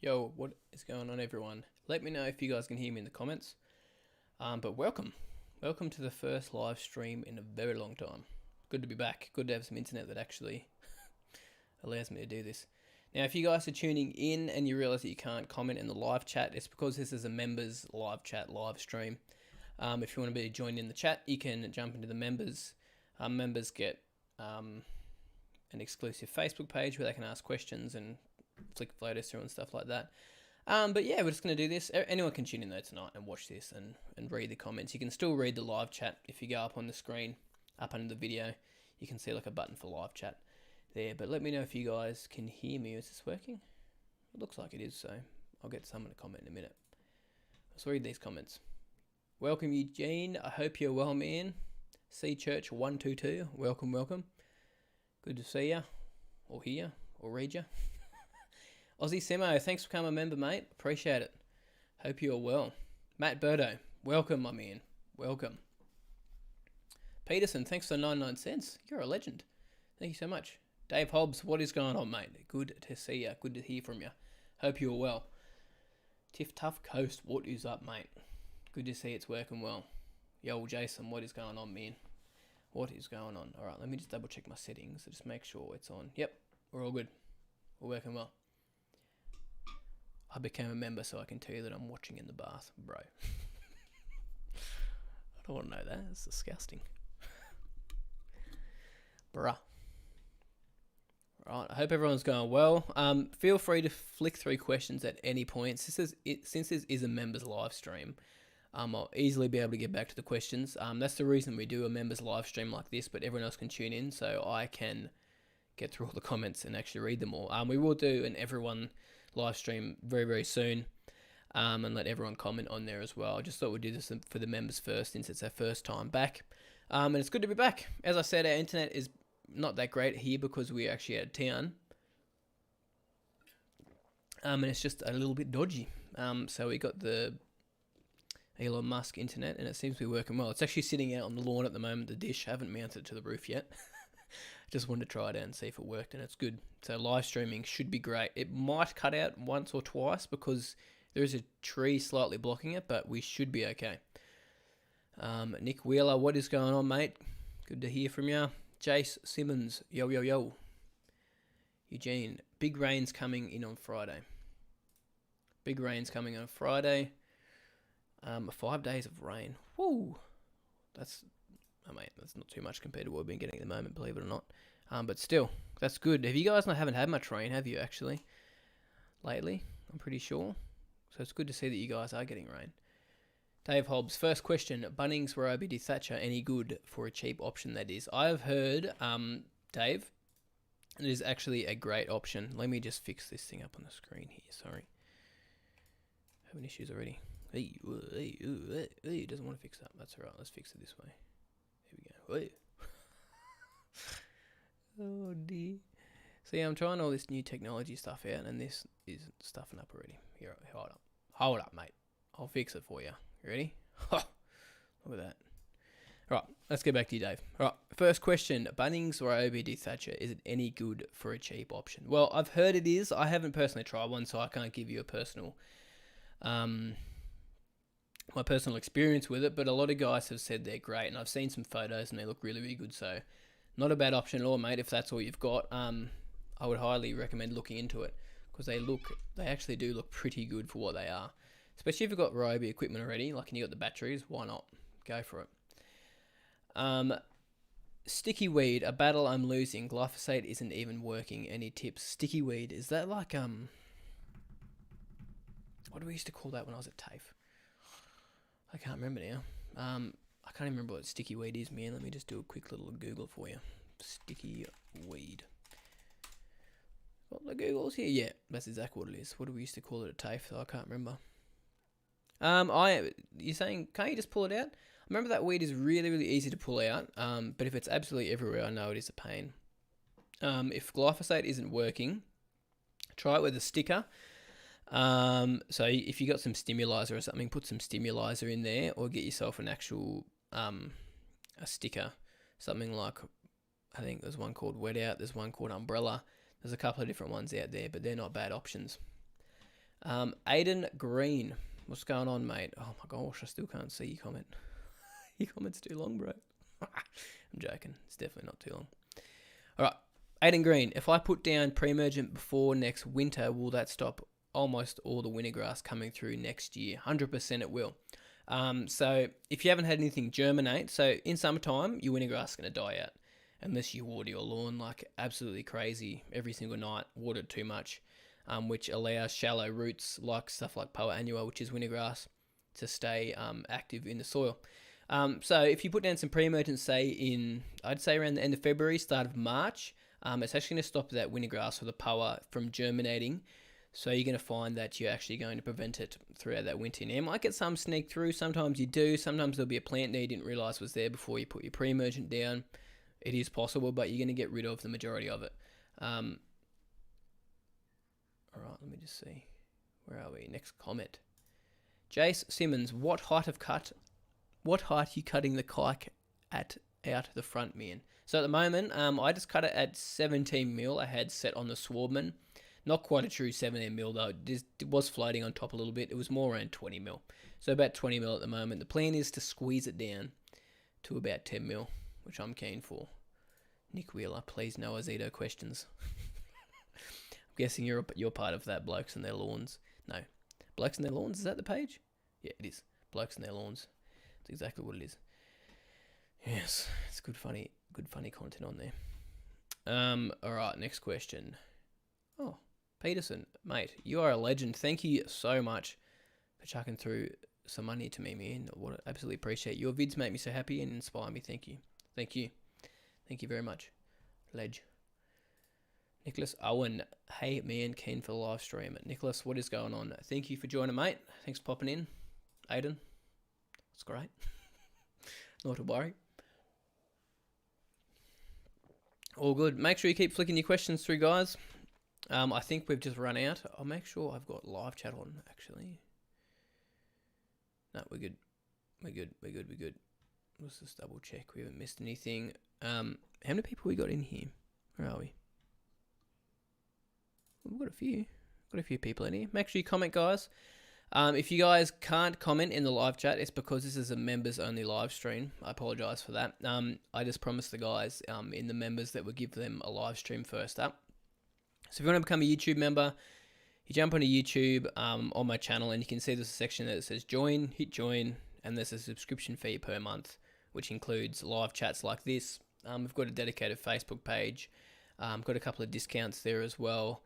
Yo, what is going on, everyone? Let me know if you guys can hear me in the comments. But welcome to the first live stream in a very long time. Good to be back. Good to have some internet that actually allows me to do this. Now, if you guys are tuning in and you realize that you can't comment in the live chat, it's because this is a members live chat live stream. If you want to be joined in the chat, you can jump into the members. Members get an exclusive Facebook page where they can ask questions and flick photos through and stuff like that. But yeah, we're just going to do this. Anyone can tune in though tonight and watch this and read the comments. You can still read the live chat if you go up on the screen, up under the video. You can see like a button for live chat there. But let me know if you guys can hear me. Is this working? It looks like it is, so I'll get someone to comment in a minute. Let's read these comments. Welcome, Eugene. I hope you're well, man. C Church 122. Welcome, welcome. Good to see ya, or hear, or read ya. Aussie Semo, thanks for becoming a member, mate. Appreciate it. Hope you're well. Matt Burdo, welcome, my man. Welcome. Peterson, thanks for 99 cents. You're a legend. Thank you so much. Dave Hobbs, what is going on, mate? Good to see ya. Good to hear from you. Hope you're well. Tiff Tough Coast, what is up, mate? Good to see it's working well. Yo, Jason, what is going on, man? What is going on? All right, let me just double check my settings. Just make sure it's on. Yep, we're all good. We're working well. I became a member so I can tell you that I'm watching in the bath, bro. I don't want to know that. It's disgusting. Bruh. Right, I hope everyone's going well. Feel free to flick through questions at any point. Since this is a members live stream, I'll easily be able to get back to the questions. That's the reason we do a members live stream like this, but everyone else can tune in so I can get through all the comments and actually read them all. We will do an everyone live stream very, very soon, and let everyone comment on there as well. I just thought we'd do this for the members first since it's our first time back. And it's good to be back. As I said, our internet is not that great here because we're actually out of town. And it's just a little bit dodgy. So we got the Elon Musk internet and it seems to be working well. It's actually sitting out on the lawn at the moment, the dish. I haven't mounted it to the roof yet. Just wanted to try it out and see if it worked, and it's good. So live streaming should be great. It might cut out once or twice because there is a tree slightly blocking it, but we should be okay. Nick Wheeler, what is going on, mate? Good to hear from you. Jace Simmons, yo, yo, yo. Eugene, big rain's coming in on Friday. Big rain's coming on Friday. 5 days of rain. Woo! That's not too much compared to what we've been getting at the moment, believe it or not. But still, that's good. Have you guys haven't had much rain, have you, actually, lately? I'm pretty sure. So it's good to see that you guys are getting rain. Dave Hobbs, first question. Bunnings Varieties Thatcher, any good for a cheap option, that is? I've heard, Dave, it is actually a great option. Let me just fix this thing up on the screen here, sorry. Having issues already. It doesn't want to fix that. That's alright, let's fix it this way. Here we go. Oh dear. So yeah, I'm trying all this new technology stuff out, and this is stuffing up already. Here, hold up, mate. I'll fix it for you. You ready? Look at that. Right, let's get back to you, Dave. Right, first question: Bunnings or OBD Thatcher? Is it any good for a cheap option? Well, I've heard it is. I haven't personally tried one, so I can't give you a personal, my personal experience with it, but a lot of guys have said they're great, and I've seen some photos and they look really, really good, so not a bad option at all, mate. If that's all you've got, I would highly recommend looking into it because they actually do look pretty good for what they are, especially if you've got Ryobi equipment already, like, and you got the batteries. Why not? Go for it. Sticky weed, a battle I'm losing. Glyphosate isn't even working. Any tips? Sticky weed, is that like what do we used to call that when I was at TAFE? I can't remember now. I can't even remember what sticky weed is, man. Let me just do a quick little Google for you. Sticky weed. Got the Googles here? Yeah, that's exactly what it is. What do we used to call it at TAFE? So I can't remember. You're saying, can't you just pull it out? I remember that weed is really, really easy to pull out. But if it's absolutely everywhere, I know it is a pain. If glyphosate isn't working, try it with a sticker. So if you got some stimulator or something, put some stimulator in there, or get yourself an actual a sticker, something like, I think there's one called Wet Out, there's one called Umbrella, there's a couple of different ones out there, but they're not bad options. Aiden Green, what's going on, mate? Oh my gosh, I still can't see your comment. Your comment's too long, bro. I'm joking. It's definitely not too long. All right, Aiden Green. If I put down pre-emergent before next winter, will that stop almost all the winter grass coming through next year? 100% it will. So if you haven't had anything germinate, so in summertime, your winter grass is going to die out unless you water your lawn like absolutely crazy every single night, water it too much, which allows shallow roots like stuff like Poa annua, which is winter grass, to stay active in the soil. So if you put down some pre-emergent, say I'd say around the end of February, start of March, it's actually going to stop that winter grass or the Poa from germinating. So you're going to find that you're actually going to prevent it throughout that winter. Now, you might get some sneak through. Sometimes you do. Sometimes there'll be a plant there you didn't realise was there before you put your pre-emergent down. It is possible, but you're going to get rid of the majority of it. All right, let me just see. Where are we? Next comment. Jace Simmons, what height are you cutting the kike out the front, man? So at the moment, I just cut it at 17 mil. I had set on the Swardman. Not quite a true 17 mil though. It was floating on top a little bit. It was more around 20 mil. So about 20 mil at the moment. The plan is to squeeze it down to about 10 mil, which I'm keen for. Nick Wheeler, please no Azito questions. I'm guessing you're part of that Blokes and Their Lawns. No. Blokes and Their Lawns, is that the page? Yeah, it is. Blokes and Their Lawns. That's exactly what it is. Yes, it's good funny content on there. Alright, next question. Oh, Peterson, mate, you are a legend. Thank you so much for chucking through some money to me, man. I absolutely appreciate it. Your vids make me so happy and inspire me. Thank you. Thank you. Thank you very much. Ledge. Nicholas Owen, hey man, keen for the live stream. Nicholas, what is going on? Thank you for joining, mate. Thanks for popping in. Aiden, it's great. Not to worry. All good. Make sure you keep flicking your questions through, guys. I think we've just run out. I'll make sure I've got live chat on, actually. No, we're good. We're good. Let's just double check. We haven't missed anything. How many people we got in here? Where are we? We've got a few. Got a few people in here. Make sure you comment, guys. If you guys can't comment in the live chat, it's because this is a members-only live stream. I apologise for that. I just promised the guys in the members that we'll give them a live stream first up. So if you want to become a YouTube member, you jump onto YouTube on my channel and you can see there's a section that says join, hit join, and there's a subscription fee per month, which includes live chats like this. We've got a dedicated Facebook page. Got a couple of discounts there as well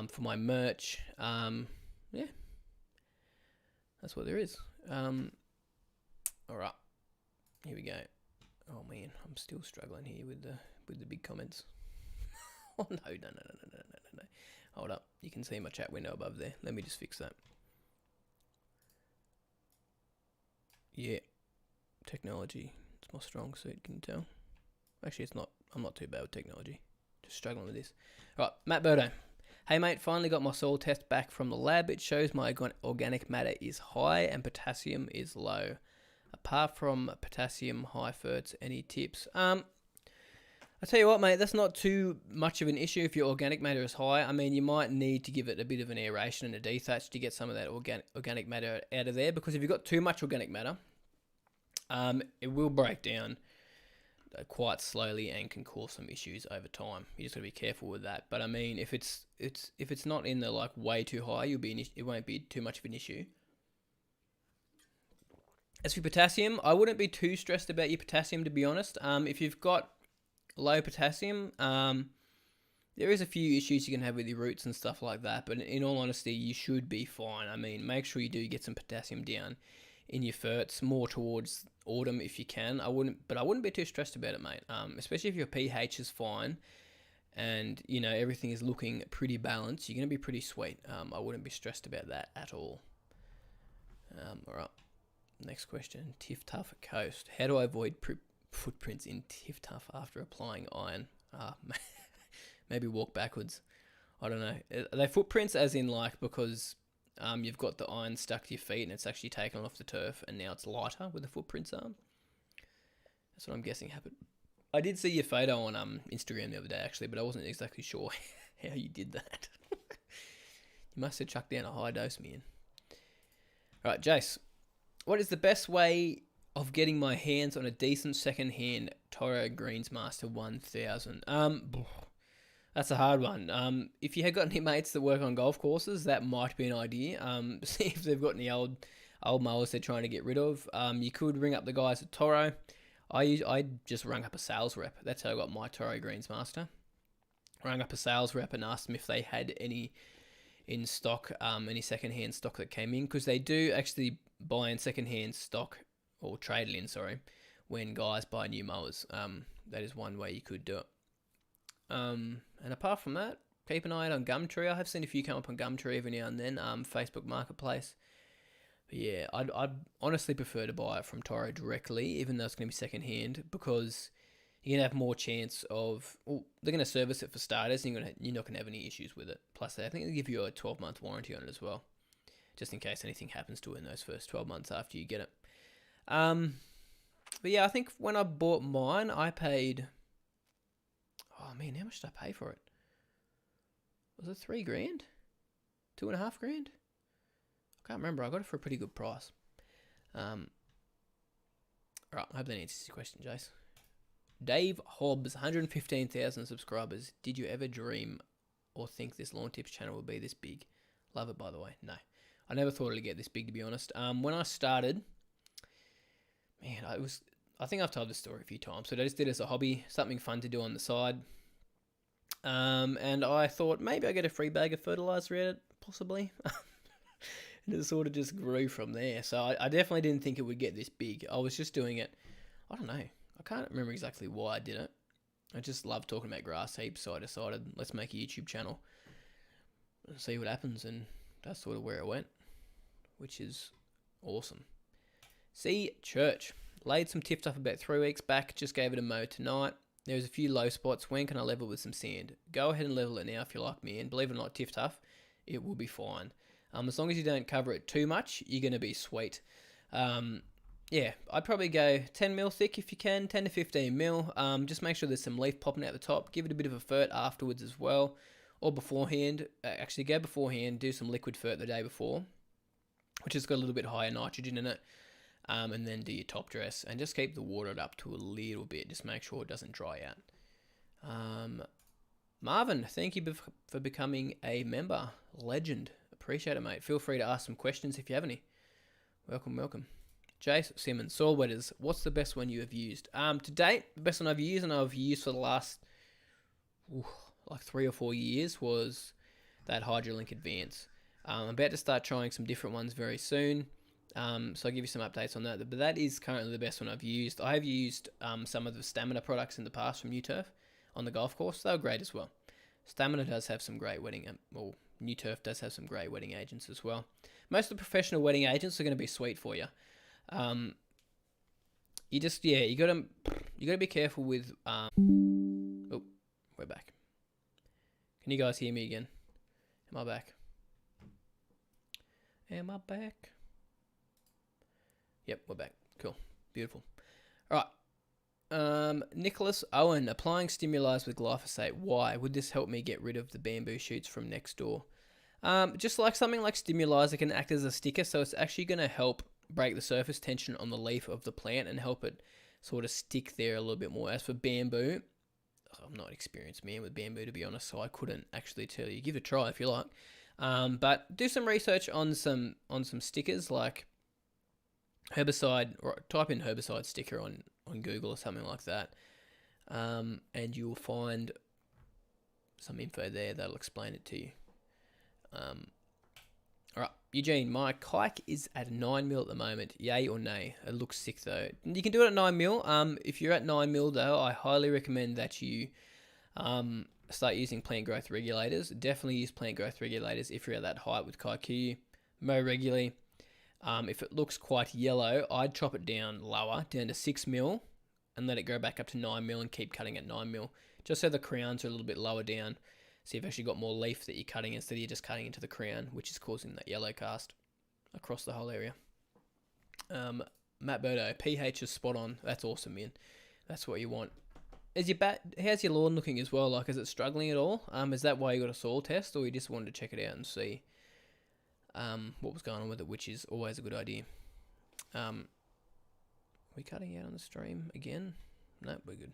for my merch. Yeah, that's what there is. All right, here we go. Oh man, I'm still struggling here with the big comments. Oh, no. Hold up. You can see my chat window above there. Let me just fix that. Yeah. Technology. It's my strong suit, can you tell? Actually, it's not. I'm not too bad with technology. Just struggling with this. All right, Matt Burdo. Hey, mate, finally got my soil test back from the lab. It shows my organic matter is high and potassium is low. Apart from potassium high ferts, any tips? I tell you what, mate, that's not too much of an issue if your organic matter is high. I mean, you might need to give it a bit of an aeration and a dethatch to get some of that organic matter out of there, because if you've got too much organic matter, it will break down quite slowly and can cause some issues over time. You just got to be careful with that. But I mean, if it's not in the like way too high, it won't be too much of an issue. As for potassium, I wouldn't be too stressed about your potassium, to be honest. If you've got low potassium, there is a few issues you can have with your roots and stuff like that, but in all honesty, you should be fine. I mean, make sure you do get some potassium down in your ferts, more towards autumn if you can. I wouldn't be too stressed about it, mate. Especially if your pH is fine and you know everything is looking pretty balanced, you're gonna be pretty sweet. I wouldn't be stressed about that at all. All right, next question. Tiff Tough Coast. How do I avoid footprints in Tiff Tough after applying iron? Maybe walk backwards. I don't know. Are they footprints as in like because you've got the iron stuck to your feet and it's actually taken off the turf and now it's lighter where the footprints are? That's what I'm guessing happened. I did see your photo on Instagram the other day actually, but I wasn't exactly sure how you did that. You must have chucked down a high dose, man. All right, Jace. What is the best way of getting my hands on a decent second-hand Toro Greensmaster 1000? That's a hard one. If you have got any mates that work on golf courses, that might be an idea. See if they've got any old mowers they're trying to get rid of. You could ring up the guys at Toro. I just rang up a sales rep. That's how I got my Toro Greensmaster. Rang up a sales rep and asked them if they had any in stock, any second-hand stock that came in, because they do actually buy in second-hand stock, or trade it in, sorry, when guys buy new mowers. That is one way you could do it. And apart from that, keep an eye out on Gumtree. I have seen a few come up on Gumtree every now and then, Facebook Marketplace. But yeah, I'd honestly prefer to buy it from Toro directly, even though it's going to be second-hand, because you're going to have more chance of... Well, they're going to service it for starters, and you're not going to have any issues with it. Plus, I think they give you a 12-month warranty on it as well, just in case anything happens to it in those first 12 months after you get it. But yeah, I think when I bought mine, I paid... Oh man, how much did I pay for it? Was it $3,000? $2,500? I can't remember. I got it for a pretty good price. Alright, I hope that answers your question, Jace. Dave Hobbs, 115,000 subscribers. Did you ever dream or think this Lawn Tips channel would be this big? Love it, by the way. No, I never thought it'd get this big, to be honest. When I started, man, I think I've told this story a few times. So I just did it as a hobby, something fun to do on the side. And I thought maybe I get a free bag of fertilizer out of it, possibly. And it sort of just grew from there. So I definitely didn't think it would get this big. I was just doing it, I don't know. I can't remember exactly why I did it. I just love talking about grass heaps, so I decided, let's make a YouTube channel and see what happens, and that's sort of where it went, which is awesome. See, Church. Laid some tips up about 3 weeks back, just gave it a mow tonight. There's a few low spots. When can I level with some sand? Go ahead and level it now if you like me, and believe it or not, Tiff Tough, it will be fine. As long as you don't cover it too much, you're going to be sweet. Yeah, I'd probably go 10 mil thick if you can, 10 to 15 mil. Just make sure there's some leaf popping out the top. Give it a bit of a fert afterwards as well, or beforehand. Actually, go beforehand, do some liquid fert the day before, which has got a little bit higher nitrogen in it. And then do your top dress, and just keep the water up to a little bit. Just make sure it doesn't dry out. Marvin, thank you for becoming a member. Legend. Appreciate it, mate. Feel free to ask some questions if you have any. Welcome, welcome. Jace Simmons, soil wetters. What's the best one you have used? To date, the best one I've used, and I've used for the last like 3 or 4 years, was that HydroLink Advance. I'm about to start trying some different ones very soon. So I'll give you some updates on that. But that is currently the best one I've used. I have used some of the Stamina products in the past from New Turf on the golf course. They were great as well. Stamina does have some great wetting, well, New Turf does have some great wetting agents as well. Most of the professional wetting agents are going to be sweet for you. You just, yeah, you gotta be careful with, oh, we're back. Can you guys hear me again? Am I back? Am I back? Yep, we're back. Cool. Beautiful. All right. Nicholas Owen, applying stimulars with glyphosate. Why? Would this help me get rid of the bamboo shoots from next door? Just like something like stimulars, it can act as a sticker, so it's actually going to help break the surface tension on the leaf of the plant and help it sort of stick there a little bit more. As for bamboo, I'm not an experienced man with bamboo, to be honest, so I couldn't actually tell you. Give it a try if you like. But do some research on some stickers like herbicide, or type in herbicide sticker on Google or something like that, and you'll find some info there that'll explain it to you. Alright, Eugene, my kike is at 9mm at the moment. Yay or nay? It looks sick though. You can do it at 9mm. If you're at 9mm though, I highly recommend that you start using plant growth regulators. Definitely use plant growth regulators if you're at that height with kikuyu. Mow regularly. If it looks quite yellow, I'd chop it down lower, down to 6mm, and let it go back up to 9mm and keep cutting at 9mm, just so the crowns are a little bit lower down. So you've actually got more leaf that you're cutting instead of you just cutting into the crown, which is causing that yellow cast across the whole area. Matt Birdo, pH is spot on. That's awesome, man. That's what you want. How's your lawn looking as well? Like, is it struggling at all? Is that why you got a soil test, or you just wanted to check it out and see what was going on with it, which is always a good idea. Are we cutting out on the stream again? No, we're good.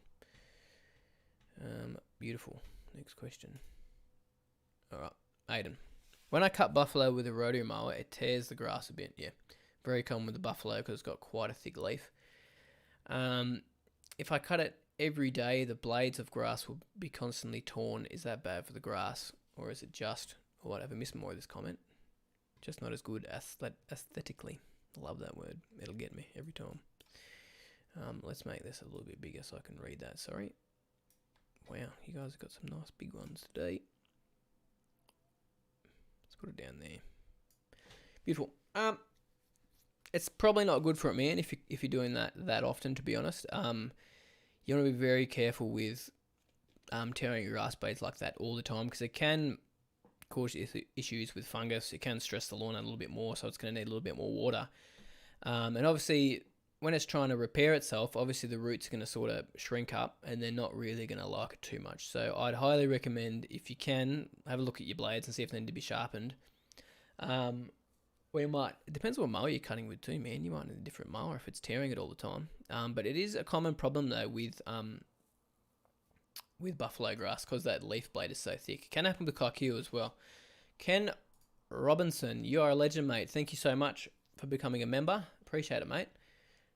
Beautiful. Next question. All right, Aiden. When I cut buffalo with a rotary mower, it tears the grass a bit. Yeah, very common with the buffalo because it's got quite a thick leaf. If I cut it every day, the blades of grass will be constantly torn. Is that bad for the grass, or is it just, or whatever? Miss more of this comment. Just not as good aesthetically. Love that word. It'll get me every time. Let's make this a little bit bigger so I can read that. Sorry. Wow, you guys have got some nice big ones today. Let's put it down there. Beautiful. It's probably not good for it, man, if you're doing that often, to be honest. You want to be very careful with tearing your grass blades like that all the time, because it can cause issues with fungus. It can stress the lawn out a little bit more, so it's going to need a little bit more water. And obviously, when it's trying to repair itself, obviously the roots are going to sort of shrink up, and they're not really going to like it too much. So I'd highly recommend, if you can, have a look at your blades and see if they need to be sharpened. It depends what mower you're cutting with too, man. You might need a different mower if it's tearing it all the time. But it is a common problem though with buffalo grass, because that leaf blade is so thick. It can happen with kikuyu as well. Ken Robinson, you are a legend, mate. Thank you so much for becoming a member. Appreciate it, mate.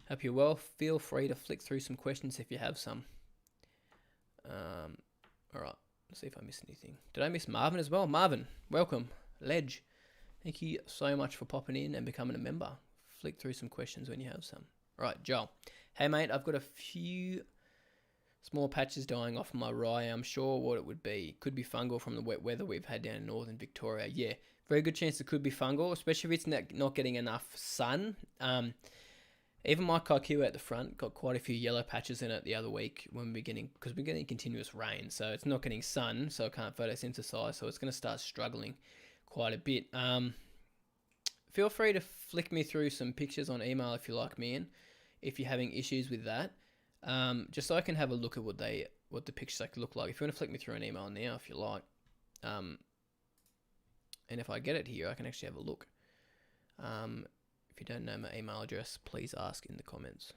Hope you're well. Feel free to flick through some questions if you have some. All right, let's see if I missed anything. Did I miss Marvin as well? Marvin, welcome. Ledge, thank you so much for popping in and becoming a member. Flick through some questions when you have some. All right, Joel. Hey, mate, I've got a few small patches dying off my rye. I'm sure what it would be. Could be fungal from the wet weather we've had down in northern Victoria. Yeah, very good chance it could be fungal, especially if it's not getting enough sun. Even my kikuyu at the front got quite a few yellow patches in it the other week because we're getting continuous rain, so it's not getting sun, so it can't photosynthesize, so it's going to start struggling quite a bit. Feel free to flick me through some pictures on email if you like, man, if you're having issues with that, just so I can have a look at what the pictures look like. If you want to flick me through an email now, if you like, and if I get it here, I can actually have a look. If you don't know my email address, please ask in the comments.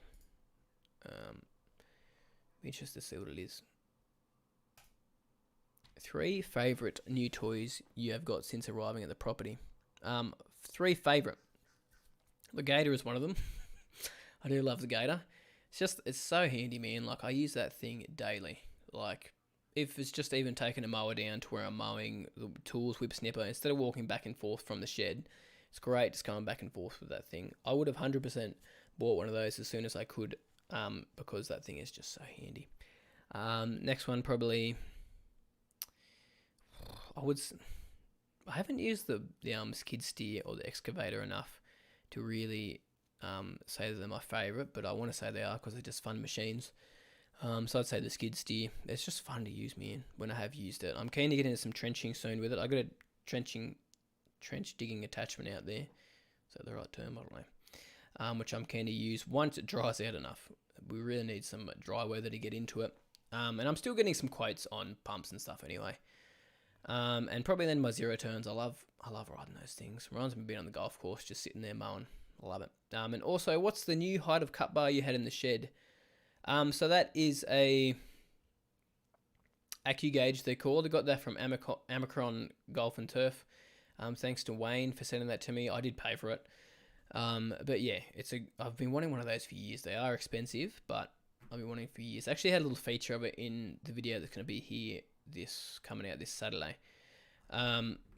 I'm interested to see what it is. 3 favourite new toys you have got since arriving at the property. 3 favourite. The gator is one of them. I do love the gator. It's so handy, man. Like, I use that thing daily. Like, if it's just even taking a mower down to where I'm mowing, the tools, whip snipper, instead of walking back and forth from the shed, it's great just going back and forth with that thing. I would have 100% bought one of those as soon as I could, because that thing is just so handy. Next one, probably, I haven't used the skid steer or the excavator enough to really say that they're my favourite, but I want to say they are because they're just fun machines. So I'd say the skid steer. It's just fun to use, man, when I have used it. I'm keen to get into some trenching soon with it. I got a trench digging attachment out there. Is that the right term? I don't know. Which I'm keen to use once it dries out enough. We really need some dry weather to get into it. And I'm still getting some quotes on pumps and stuff anyway. And probably then my zero turns. I love riding those things. Reminds me of being on the golf course, just sitting there mowing. I love it. And also, what's the new height of cut bar you had in the shed? So that is a AccuGauge, they're called. I got that from Amicron Golf and Turf. Thanks to Wayne for sending that to me. I did pay for it. But yeah, I've been wanting one of those for years. They are expensive, but I've been wanting it for years. I actually had a little feature of it in the video that's going to be here, coming out this Saturday.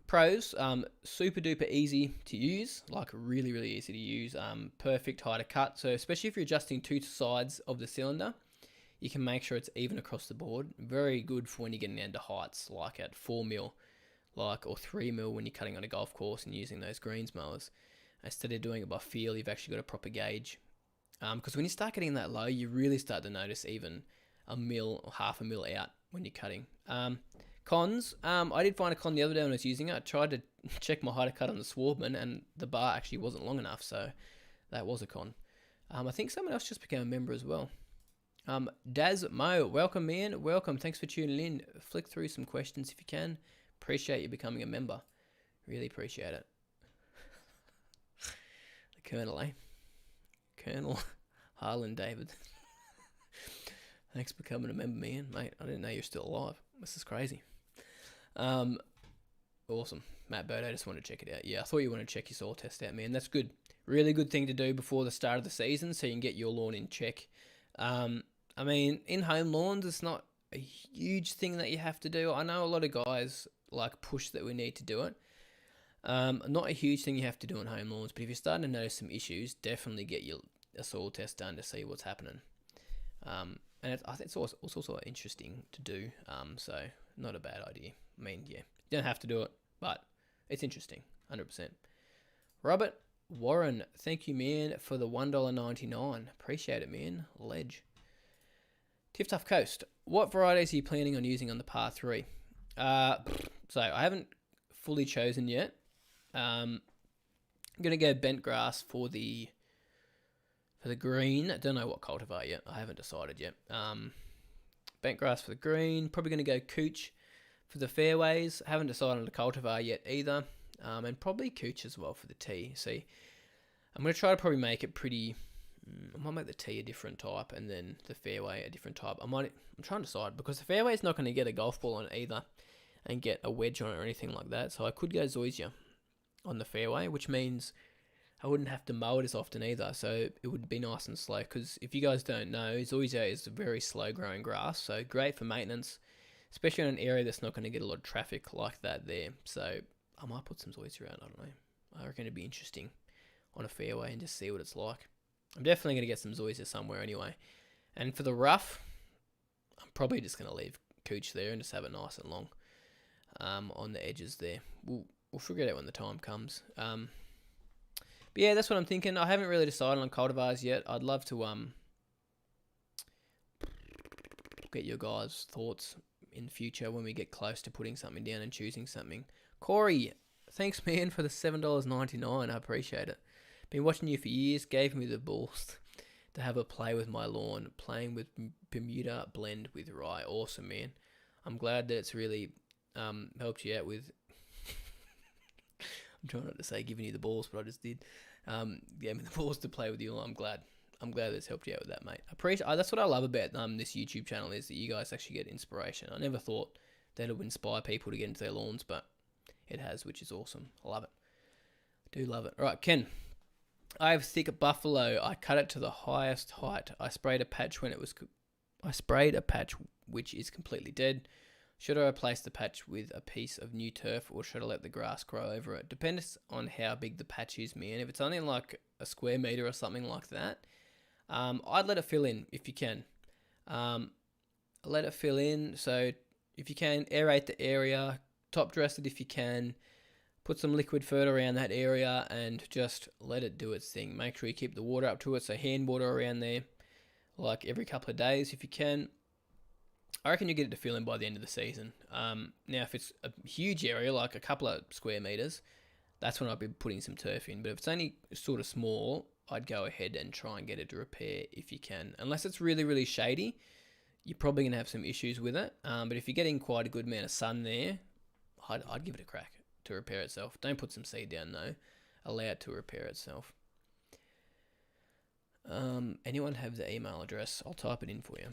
Pros, super duper easy to use, like really, really easy to use. Perfect height of cut. So especially if you're adjusting 2 sides of the cylinder, you can make sure it's even across the board. Very good for when you're getting down to heights, like at 4 mil, or 3 mil when you're cutting on a golf course and using those greens mowers. Instead of doing it by feel, you've actually got a proper gauge. Because when you start getting that low, you really start to notice even a mil or half a mil out when you're cutting. Cons, I did find a con the other day when I was using it. I tried to check my height of cut on the Swardman, and the bar actually wasn't long enough, so that was a con. I think someone else just became a member as well. Daz Mo, welcome, man. Welcome. Thanks for tuning in. Flick through some questions if you can. Appreciate you becoming a member. Really appreciate it. Colonel, eh? Colonel Harlan David. Thanks for coming to member me in, mate. I didn't know you're still alive. This is crazy. Awesome. Matt Bird, I just wanted to check it out. Yeah, I thought you wanted to check your soil test out, man. That's good. Really good thing to do before the start of the season so you can get your lawn in check. I mean, in home lawns, it's not a huge thing that you have to do. I know a lot of guys like push that we need to do it. Not a huge thing you have to do on home lawns, but if you're starting to notice some issues, definitely get a soil test done to see what's happening. And I think it's also interesting to do, so not a bad idea. I mean, yeah, you don't have to do it, but it's interesting, 100%. Robert Warren, thank you, man, for the $1.99. Appreciate it, man. Ledge. Tiff Tough Coast, what varieties are you planning on using on the par 3? So I haven't fully chosen yet. I'm going to go bent grass for the green. I don't know what cultivar yet. I haven't decided yet. Bent grass for the green. Probably going to go cooch for the fairways. I haven't decided on the cultivar yet either. And probably cooch as well for the tee. See, I'm going to try to probably make it pretty. I might make the tee a different type and then the fairway a different type. I'm trying to decide because the fairway is not going to get a golf ball on it either and get a wedge on it or anything like that. So I could go zoysia on the fairway, which means I wouldn't have to mow it as often either, so it would be nice and slow, because if you guys don't know, zoysia is a very slow growing grass, so great for maintenance, especially in an area that's not going to get a lot of traffic like that there. So I might put some zoysia around, I don't know. I reckon it'd be interesting on a fairway and just see what it's like. I'm definitely going to get some zoysia somewhere anyway. And for the rough, I'm probably just going to leave cooch there and just have it nice and long on the edges there. We'll figure it out when the time comes. But yeah, that's what I'm thinking. I haven't really decided on cultivars yet. I'd love to get your guys' thoughts in the future when we get close to putting something down and choosing something. Corey, thanks, man, for the $7.99. I appreciate it. Been watching you for years. Gave me the balls to have a play with my lawn, playing with Bermuda blend with rye. Awesome, man. I'm glad that it's really helped you out with... I'm trying not to say giving you the balls, but I just did. Gave me the balls to play with you. I'm glad it's helped you out with that, mate. That's what I love about this YouTube channel, is that you guys actually get inspiration. I never thought that it would inspire people to get into their lawns, but it has, which is awesome. I love it. Do love it. All right, Ken. I have thick buffalo. I cut it to the highest height. I sprayed a patch which is completely dead. Should I replace the patch with a piece of new turf, or should I let the grass grow over it? Depends on how big the patch is, man. If it's only like a square meter or something like that, I'd let it fill in if you can. Let it fill in. So if you can, aerate the area, top dress it if you can, put some liquid fertile around that area and just let it do its thing. Make sure you keep the water up to it, so hand water around there like every couple of days if you can. I reckon you get it to fill in by the end of the season. Now, if it's a huge area, like a couple of square meters, that's when I'd be putting some turf in. But if it's only sort of small, I'd go ahead and try and get it to repair if you can. Unless it's really, really shady, you're probably going to have some issues with it. But if you're getting quite a good amount of sun there, I'd give it a crack to repair itself. Don't put some seed down, though. Allow it to repair itself. Anyone have the email address? I'll type it in for you.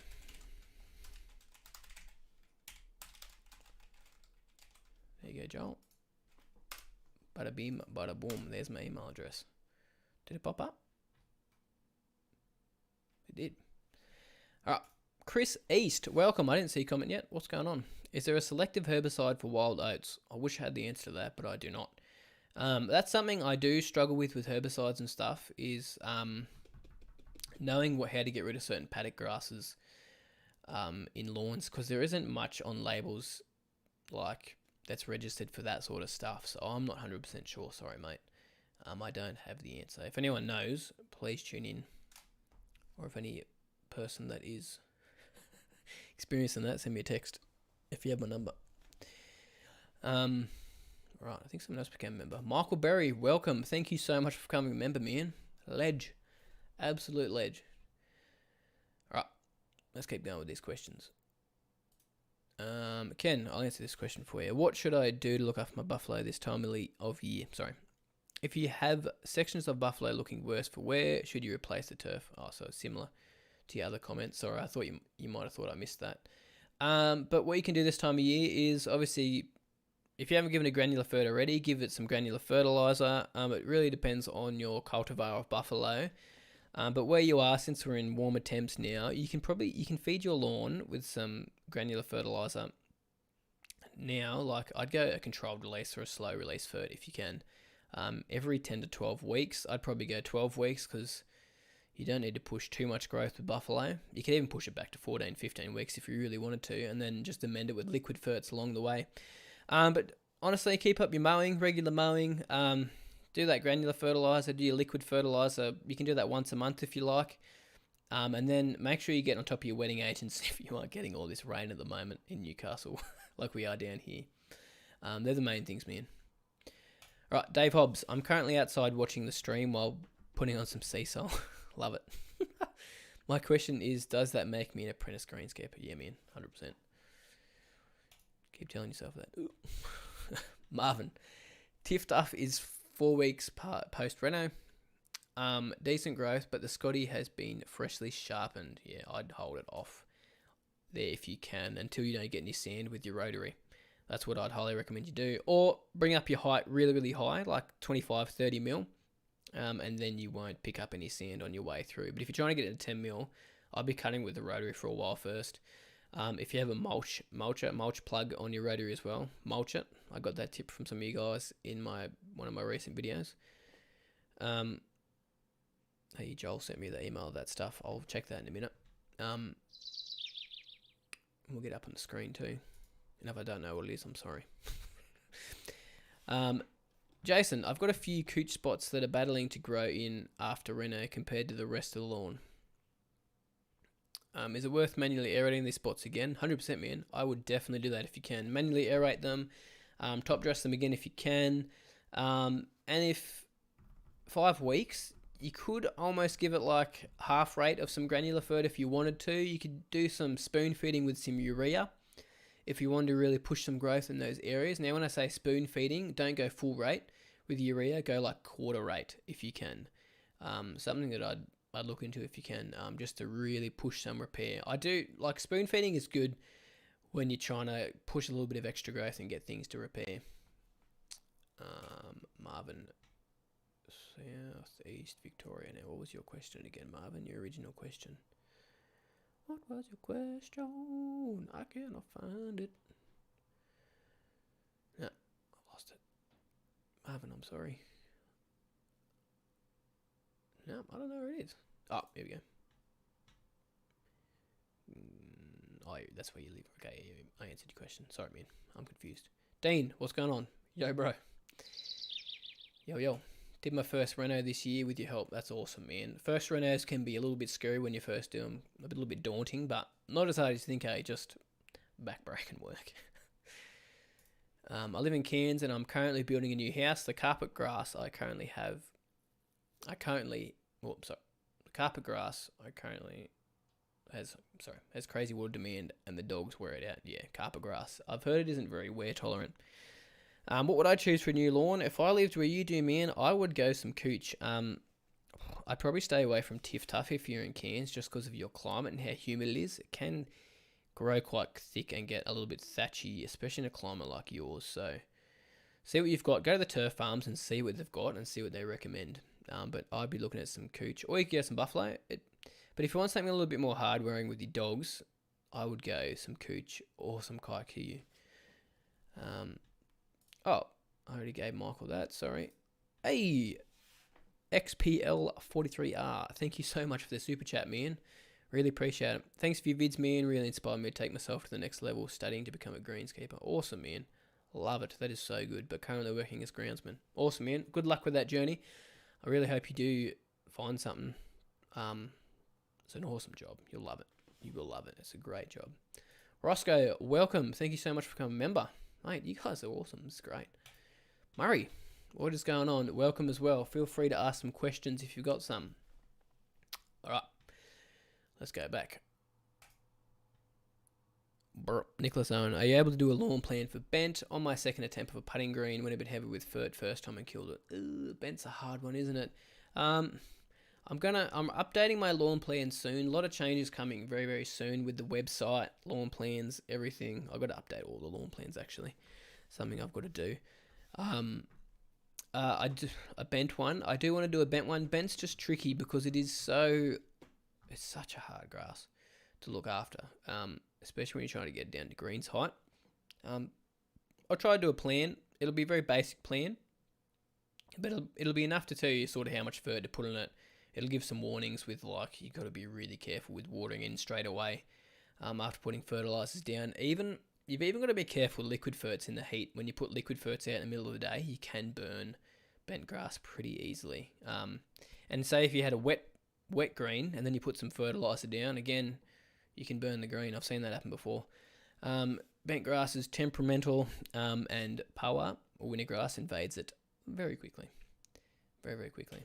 There you go, Joel. Bada beam, bada boom. There's my email address. Did it pop up? It did. Alright. Chris East, welcome. I didn't see a comment yet. What's going on? Is there a selective herbicide for wild oats? I wish I had the answer to that, but I do not. That's something I do struggle with herbicides and stuff, is knowing how to get rid of certain paddock grasses in lawns, because there isn't much on labels like that's registered for that sort of stuff, so I'm not 100% sure. Sorry, mate. I don't have the answer. If anyone knows, please tune in, or if any person that is experiencing that, send me a text if you have my number. Right, I think someone else became a member. Michael Berry, welcome. Thank you so much for becoming a member, man. Ledge. Absolute ledge. Alright, let's keep going with these questions. Ken, I'll answer this question for you. What should I do to look after my buffalo this time of year? Sorry. If you have sections of buffalo looking worse for wear, should you replace the turf? Oh, so it's similar to your other comments. Sorry, I thought you might have thought I missed that. But what you can do this time of year is, obviously, if you haven't given it granular fertilizer already, give it some granular fertilizer. It really depends on your cultivar of buffalo. But where you are, since we're in warmer temps now, you can feed your lawn with some granular fertilizer. Now, like, I'd go a controlled release or a slow release fert if you can. Every 10 to 12 weeks, I'd probably go 12 weeks because you don't need to push too much growth with buffalo. You can even push it back to 14, 15 weeks if you really wanted to, and then just amend it with liquid ferts along the way. But honestly, keep up your mowing, regular mowing. Do that granular fertilizer, do your liquid fertilizer. You can do that once a month if you like. And then make sure you get on top of your wetting agents if you aren't getting all this rain at the moment in Newcastle, like we are down here. They're the main things, man. All right, Dave Hobbs. I'm currently outside watching the stream while putting on some sea salt. Love it. My question is, does that make me an apprentice greenskeeper? Yeah, man, 100%. Keep telling yourself that. Ooh. Marvin. Tiff Duff is 4 weeks post-reno. Decent growth, but the Scotty has been freshly sharpened. Yeah, I'd hold it off there if you can until you don't get any sand with your rotary. That's what I'd highly recommend you do. Or bring up your height really, really high, like 25, 30 mil, and then you won't pick up any sand on your way through. But if you're trying to get it to 10 mil, I'd be cutting with the rotary for a while first. If you have a mulch plug on your rotary as well, mulch it. I got that tip from some of you guys in one of my recent videos. Hey, Joel sent me the email of that stuff. I'll check that in a minute. We'll get up on the screen too. And if I don't know what it is, I'm sorry. Jason, I've got a few cooch spots that are battling to grow in after reno compared to the rest of the lawn. Is it worth manually aerating these spots again? 100%, man. I would definitely do that if you can. Manually aerate them. Top dress them again if you can. And if 5 weeks, you could almost give it like half rate of some granular fert if you wanted to. You could do some spoon feeding with some urea if you wanted to really push some growth in those areas. Now, when I say spoon feeding, don't go full rate with urea. Go like quarter rate if you can. Something that I'd look into if you can, just to really push some repair. I do like spoon feeding is good when you're trying to push a little bit of extra growth and get things to repair. Marvin, Southeast Victoria. Now, what was your question again, Marvin? Your original question. What was your question? I cannot find it. No, I lost it. Marvin, I'm sorry. No, I don't know where it is. Oh, here we go. Oh, that's where you live. Okay, I answered your question. Sorry, man. I'm confused. Dean, what's going on? Yo, bro. Yo. Did my first reno this year with your help. That's awesome, man. First renos can be a little bit scary when you first do them. A little bit daunting, but not as hard as you think, eh? Just backbreaking work. I live in Cairns and I'm currently building a new house. The carpet grass I currently have... The carpet grass I currently has crazy water demand and the dogs wear it out. Yeah, carpet grass. I've heard it isn't very wear tolerant. What would I choose for a new lawn? If I lived where you do, man, I would go some cooch. I'd probably stay away from Tiff Tuff if you're in Cairns just because of your climate and how humid it is. It can grow quite thick and get a little bit thatchy, especially in a climate like yours. So see what you've got. Go to the turf farms and see what they've got and see what they recommend. But I'd be looking at some cooch. Or you could get some buffalo. But if you want something a little bit more hard wearing with your dogs, I would go some cooch or some kikuyu. Oh, I already gave Michael that, sorry. Hey, XPL43R, thank you so much for the super chat, man. Really appreciate it. Thanks for your vids, man. Really inspired me to take myself to the next level, studying to become a greenskeeper. Awesome, man. Love it. That is so good, but currently working as groundsman. Awesome, man. Good luck with that journey. I really hope you do find something. It's an awesome job. You'll love it. You will love it. It's a great job. Roscoe, welcome. Thank you so much for becoming a member. Mate, you guys are awesome. It's great. Murray, what is going on? Welcome as well. Feel free to ask some questions if you've got some. All right. Let's go back. Nicholas Owen, are you able to do a lawn plan for bent? On my second attempt of a putting green, went a bit heavy with fert first time and killed it. Bent's a hard one, isn't it? I'm updating my lawn plan soon. A lot of changes coming very, very soon with the website, lawn plans, everything. I've got to update all the lawn plans actually. Something I've got to do. I do a bent one. I do want to do a bent one. Bent's just tricky because it's such a hard grass to look after. Especially when you're trying to get down to greens height. I'll try to do a plan. It'll be a very basic plan, but it'll be enough to tell you sort of how much fert to put in it. It'll give some warnings with like you've got to be really careful with watering in straight away after putting fertilizers down. You've even got to be careful with liquid ferts in the heat. When you put liquid ferts out in the middle of the day, you can burn bent grass pretty easily. And say if you had a wet green and then you put some fertilizer down, again, you can burn the green. I've seen that happen before. Bent grass is temperamental, and power or winter grass invades it very quickly. Very, very quickly.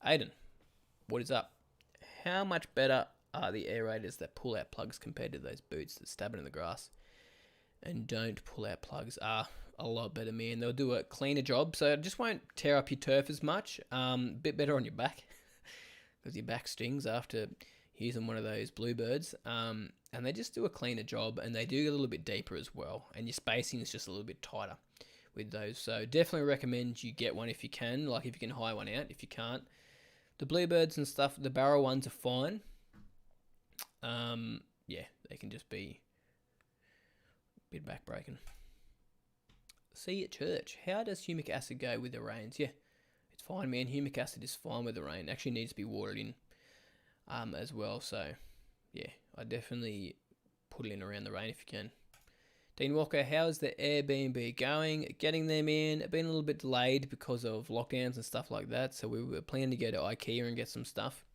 Aiden, what is up? How much better are the aerators that pull out plugs compared to those boots that stab it in the grass and don't pull out plugs? Are a lot better, man. They'll do a cleaner job, so it just won't tear up your turf as much. Bit better on your back because your back stings after using one of those bluebirds, and they just do a cleaner job, and they do a little bit deeper as well, and your spacing is just a little bit tighter with those. So definitely recommend you get one if you can, like if you can hire one out. If you can't, the bluebirds and stuff, the barrel ones are fine. Yeah, they can just be a bit backbreaking. See you at church. How does humic acid go with the rains? Yeah, it's fine, man. Humic acid is fine with the rain. It actually needs to be watered in as well. So, yeah, I definitely put it in around the rain if you can. Dean Walker, how's the Airbnb going? Getting them in. Been a little bit delayed because of lockdowns and stuff like that. So we were planning to go to IKEA and get some stuff,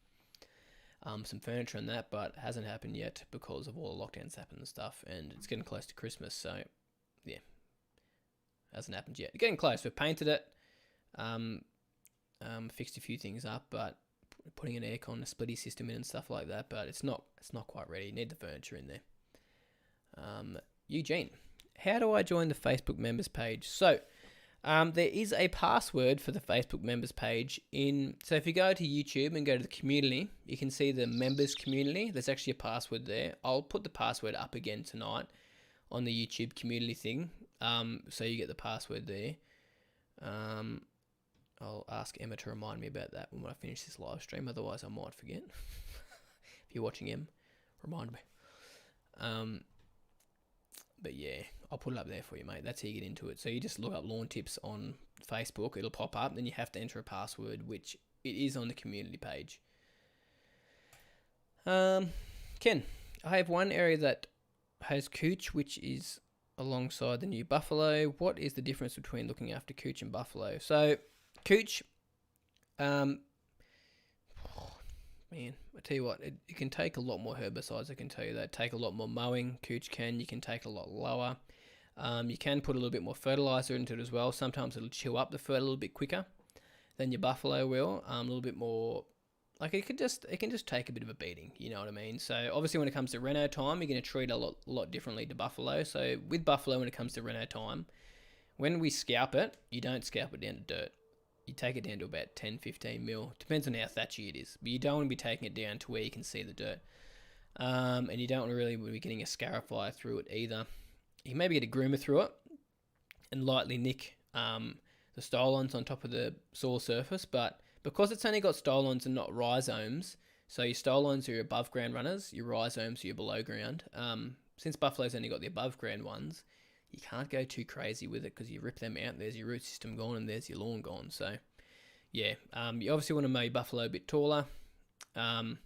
some furniture and that, but it hasn't happened yet because of all the lockdowns happened and stuff. And it's getting close to Christmas, so yeah, hasn't happened yet. Getting close. We've painted it, fixed a few things up, but putting an aircon, a splitty system in and stuff like that, but it's not quite ready. You need the furniture in there. Eugene, how do I join the Facebook members page? So there is a password for the Facebook members page so if you go to YouTube and go to the community, you can see the members community. There's actually a password there. I'll put the password up again tonight on the YouTube community thing, so you get the password there. I'll ask Emma to remind me about that when I finish this live stream. Otherwise, I might forget. If you're watching, Em, remind me. But yeah, I'll put it up there for you, mate. That's how you get into it. So you just look up Lawn Tips on Facebook. It'll pop up. Then you have to enter a password, which it is on the community page. Ken, I have one area that has cooch, which is alongside the new buffalo. What is the difference between looking after cooch and buffalo? So cooch, man, I tell you what, it can take a lot more herbicides. I can tell you that. Take a lot more mowing. Cooch can. You can take a lot lower. You can put a little bit more fertilizer into it as well. Sometimes it'll chew up the fert a little bit quicker than your buffalo will. A little bit more. Like it can just take a bit of a beating. You know what I mean? So obviously when it comes to reno time, you're going to treat it a lot differently to buffalo. So with buffalo, when it comes to reno time, when we scalp it, you don't scalp it down to dirt. You take it down to about 10, 15 mil. Depends on how thatchy it is. But you don't want to be taking it down to where you can see the dirt. And you don't really want to be getting a scarifier through it either. You can maybe get a groomer through it and lightly nick the stolons on top of the soil surface. But because it's only got stolons and not rhizomes, so your stolons are your above ground runners, your rhizomes are your below ground. Since buffalo's only got the above ground ones, you can't go too crazy with it because you rip them out. There's your root system gone and there's your lawn gone. So, yeah, you obviously want to mow your buffalo a bit taller. And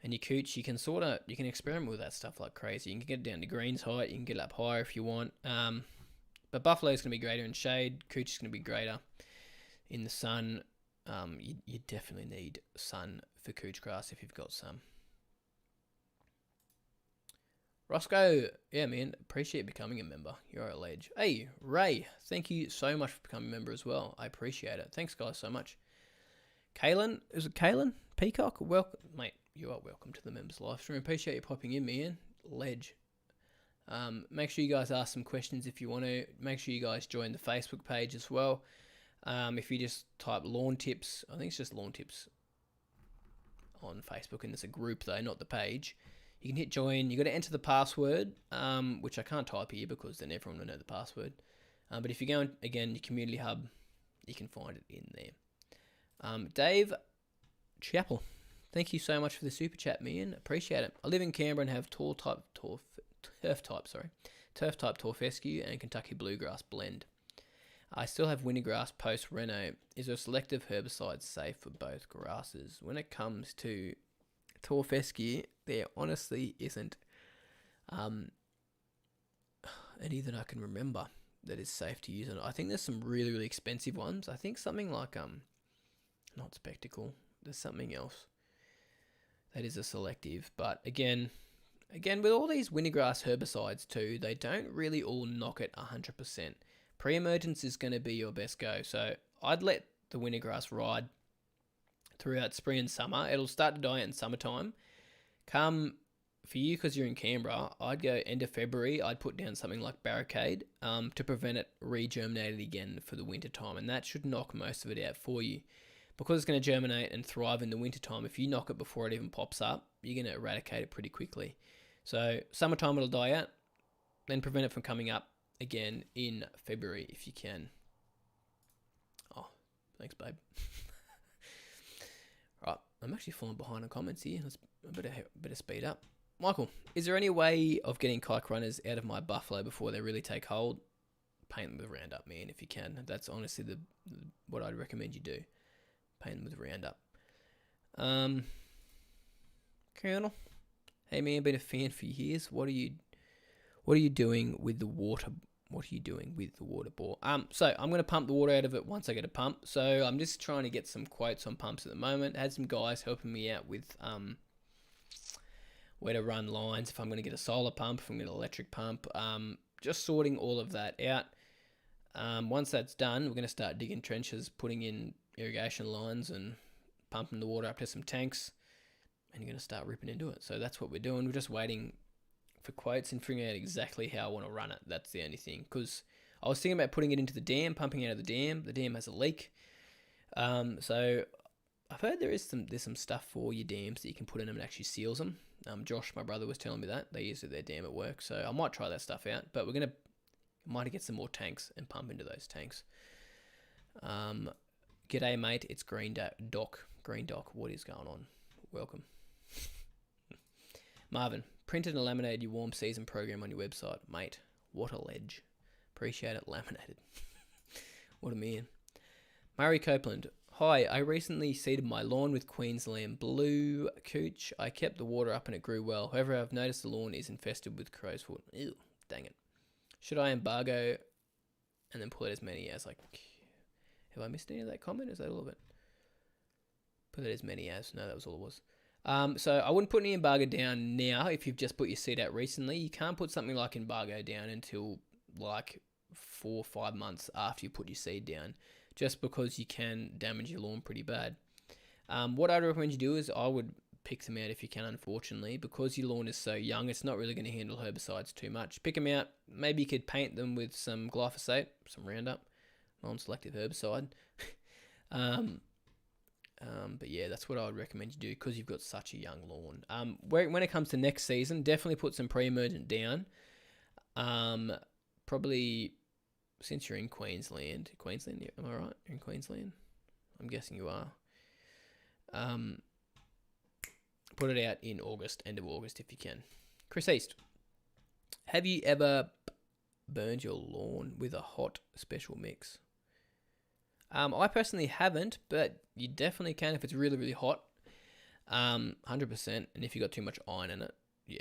your cooch, you can experiment with that stuff like crazy. You can get it down to greens height. You can get it up higher if you want. But buffalo is going to be greater in shade. Cooch is going to be greater in the sun. You definitely need sun for cooch grass if you've got some. Roscoe, yeah, man, appreciate becoming a member. You're a ledge. Hey, Ray, thank you so much for becoming a member as well. I appreciate it. Thanks, guys, so much. Kaylin, is it Kaylin? Peacock? Welcome, mate. You are welcome to the members live stream. Appreciate you popping in, man. ledge. Make sure you guys ask some questions if you want to. Make sure you guys join the Facebook page as well. If you just type lawn tips, I think it's just lawn tips on Facebook, and there's a group though, not the page. You can hit join. You got to enter the password, which I can't type here because then everyone will know the password. But if you go in, again, your community hub, you can find it in there. Dave Chapel, thank you so much for the super chat, man. Appreciate it. I live in Canberra and have turf type Torfescue and Kentucky bluegrass blend. I still have wintergrass post reno. Is a selective herbicide safe for both grasses? When it comes to Torfescue, there honestly isn't any that I can remember that is safe to use. And I think there's some really, really expensive ones. I think something like not Spectacle. There's something else that is a selective. But again, with all these wintergrass herbicides too, they don't really all knock it 100%. Pre-emergence is going to be your best go. So I'd let the wintergrass ride throughout spring and summer. It'll start to die out in summertime. Come for you, because you're in Canberra, I'd go end of February. I'd put down something like Barricade to prevent it regerminating again for the winter time, and that should knock most of it out for you. Because it's going to germinate and thrive in the winter time, if you knock it before it even pops up, you're going to eradicate it pretty quickly. So summertime it'll die out, then prevent it from coming up again in February if you can. Oh, thanks, babe. Right, I'm actually falling behind on comments here. I better speed up. Michael, is there any way of getting kike runners out of my buffalo before they really take hold? Paint them with Roundup, man, if you can. That's honestly what I'd recommend you do. Paint them with Roundup. Colonel, hey man, been a fan for years. What are you doing with the water? What are you doing with the water bore? So I'm going to pump the water out of it once I get a pump. So I'm just trying to get some quotes on pumps at the moment. I had some guys helping me out with where to run lines, if I'm going to get a solar pump, if I'm going to get an electric pump. Just sorting all of that out. Once that's done, we're going to start digging trenches, putting in irrigation lines and pumping the water up to some tanks, and you're going to start ripping into it. So that's what we're doing. We're just waiting for quotes and figuring out exactly how I want to run it. That's the only thing, because I was thinking about putting it into the dam, pumping out of the dam. The dam has a leak. So I've heard there's some stuff for your dams that you can put in them and actually seals them. Josh, my brother, was telling me that they use it at their dam at work, so I might try that stuff out. But might get some more tanks and pump into those tanks. G'day, mate. It's Green Doc. Green Doc, what is going on? Welcome. Marvin, printed and laminated your warm season program on your website. Mate, what a ledge. Appreciate it laminated. What a man. Murray Copeland. Hi, I recently seeded my lawn with Queensland Blue Cooch. I kept the water up and it grew well. However, I've noticed the lawn is infested with Crowsfoot. Ew, dang it. Should I embargo and then pull out as many as Have I missed any of that comment? Is that all of it? Put it as many as. No, that was all it was. So I wouldn't put any embargo down now if you've just put your seed out recently. You can't put something like embargo down until 4 or 5 months after you put your seed down, just because you can damage your lawn pretty bad. What I'd recommend you do is I would pick them out if you can, unfortunately. Because your lawn is so young, it's not really going to handle herbicides too much. Pick them out. Maybe you could paint them with some glyphosate, some Roundup, non-selective herbicide. But yeah, that's what I would recommend you do because you've got such a young lawn. When it comes to next season, definitely put some pre-emergent down. Probably, since you're in Queensland, am I right? You're in Queensland? I'm guessing you are. Put it out in August, end of August if you can. Chris East, have you ever burned your lawn with a hot special mix? I personally haven't, but you definitely can if it's really, really hot. 100%. And if you got too much iron in it, yeah.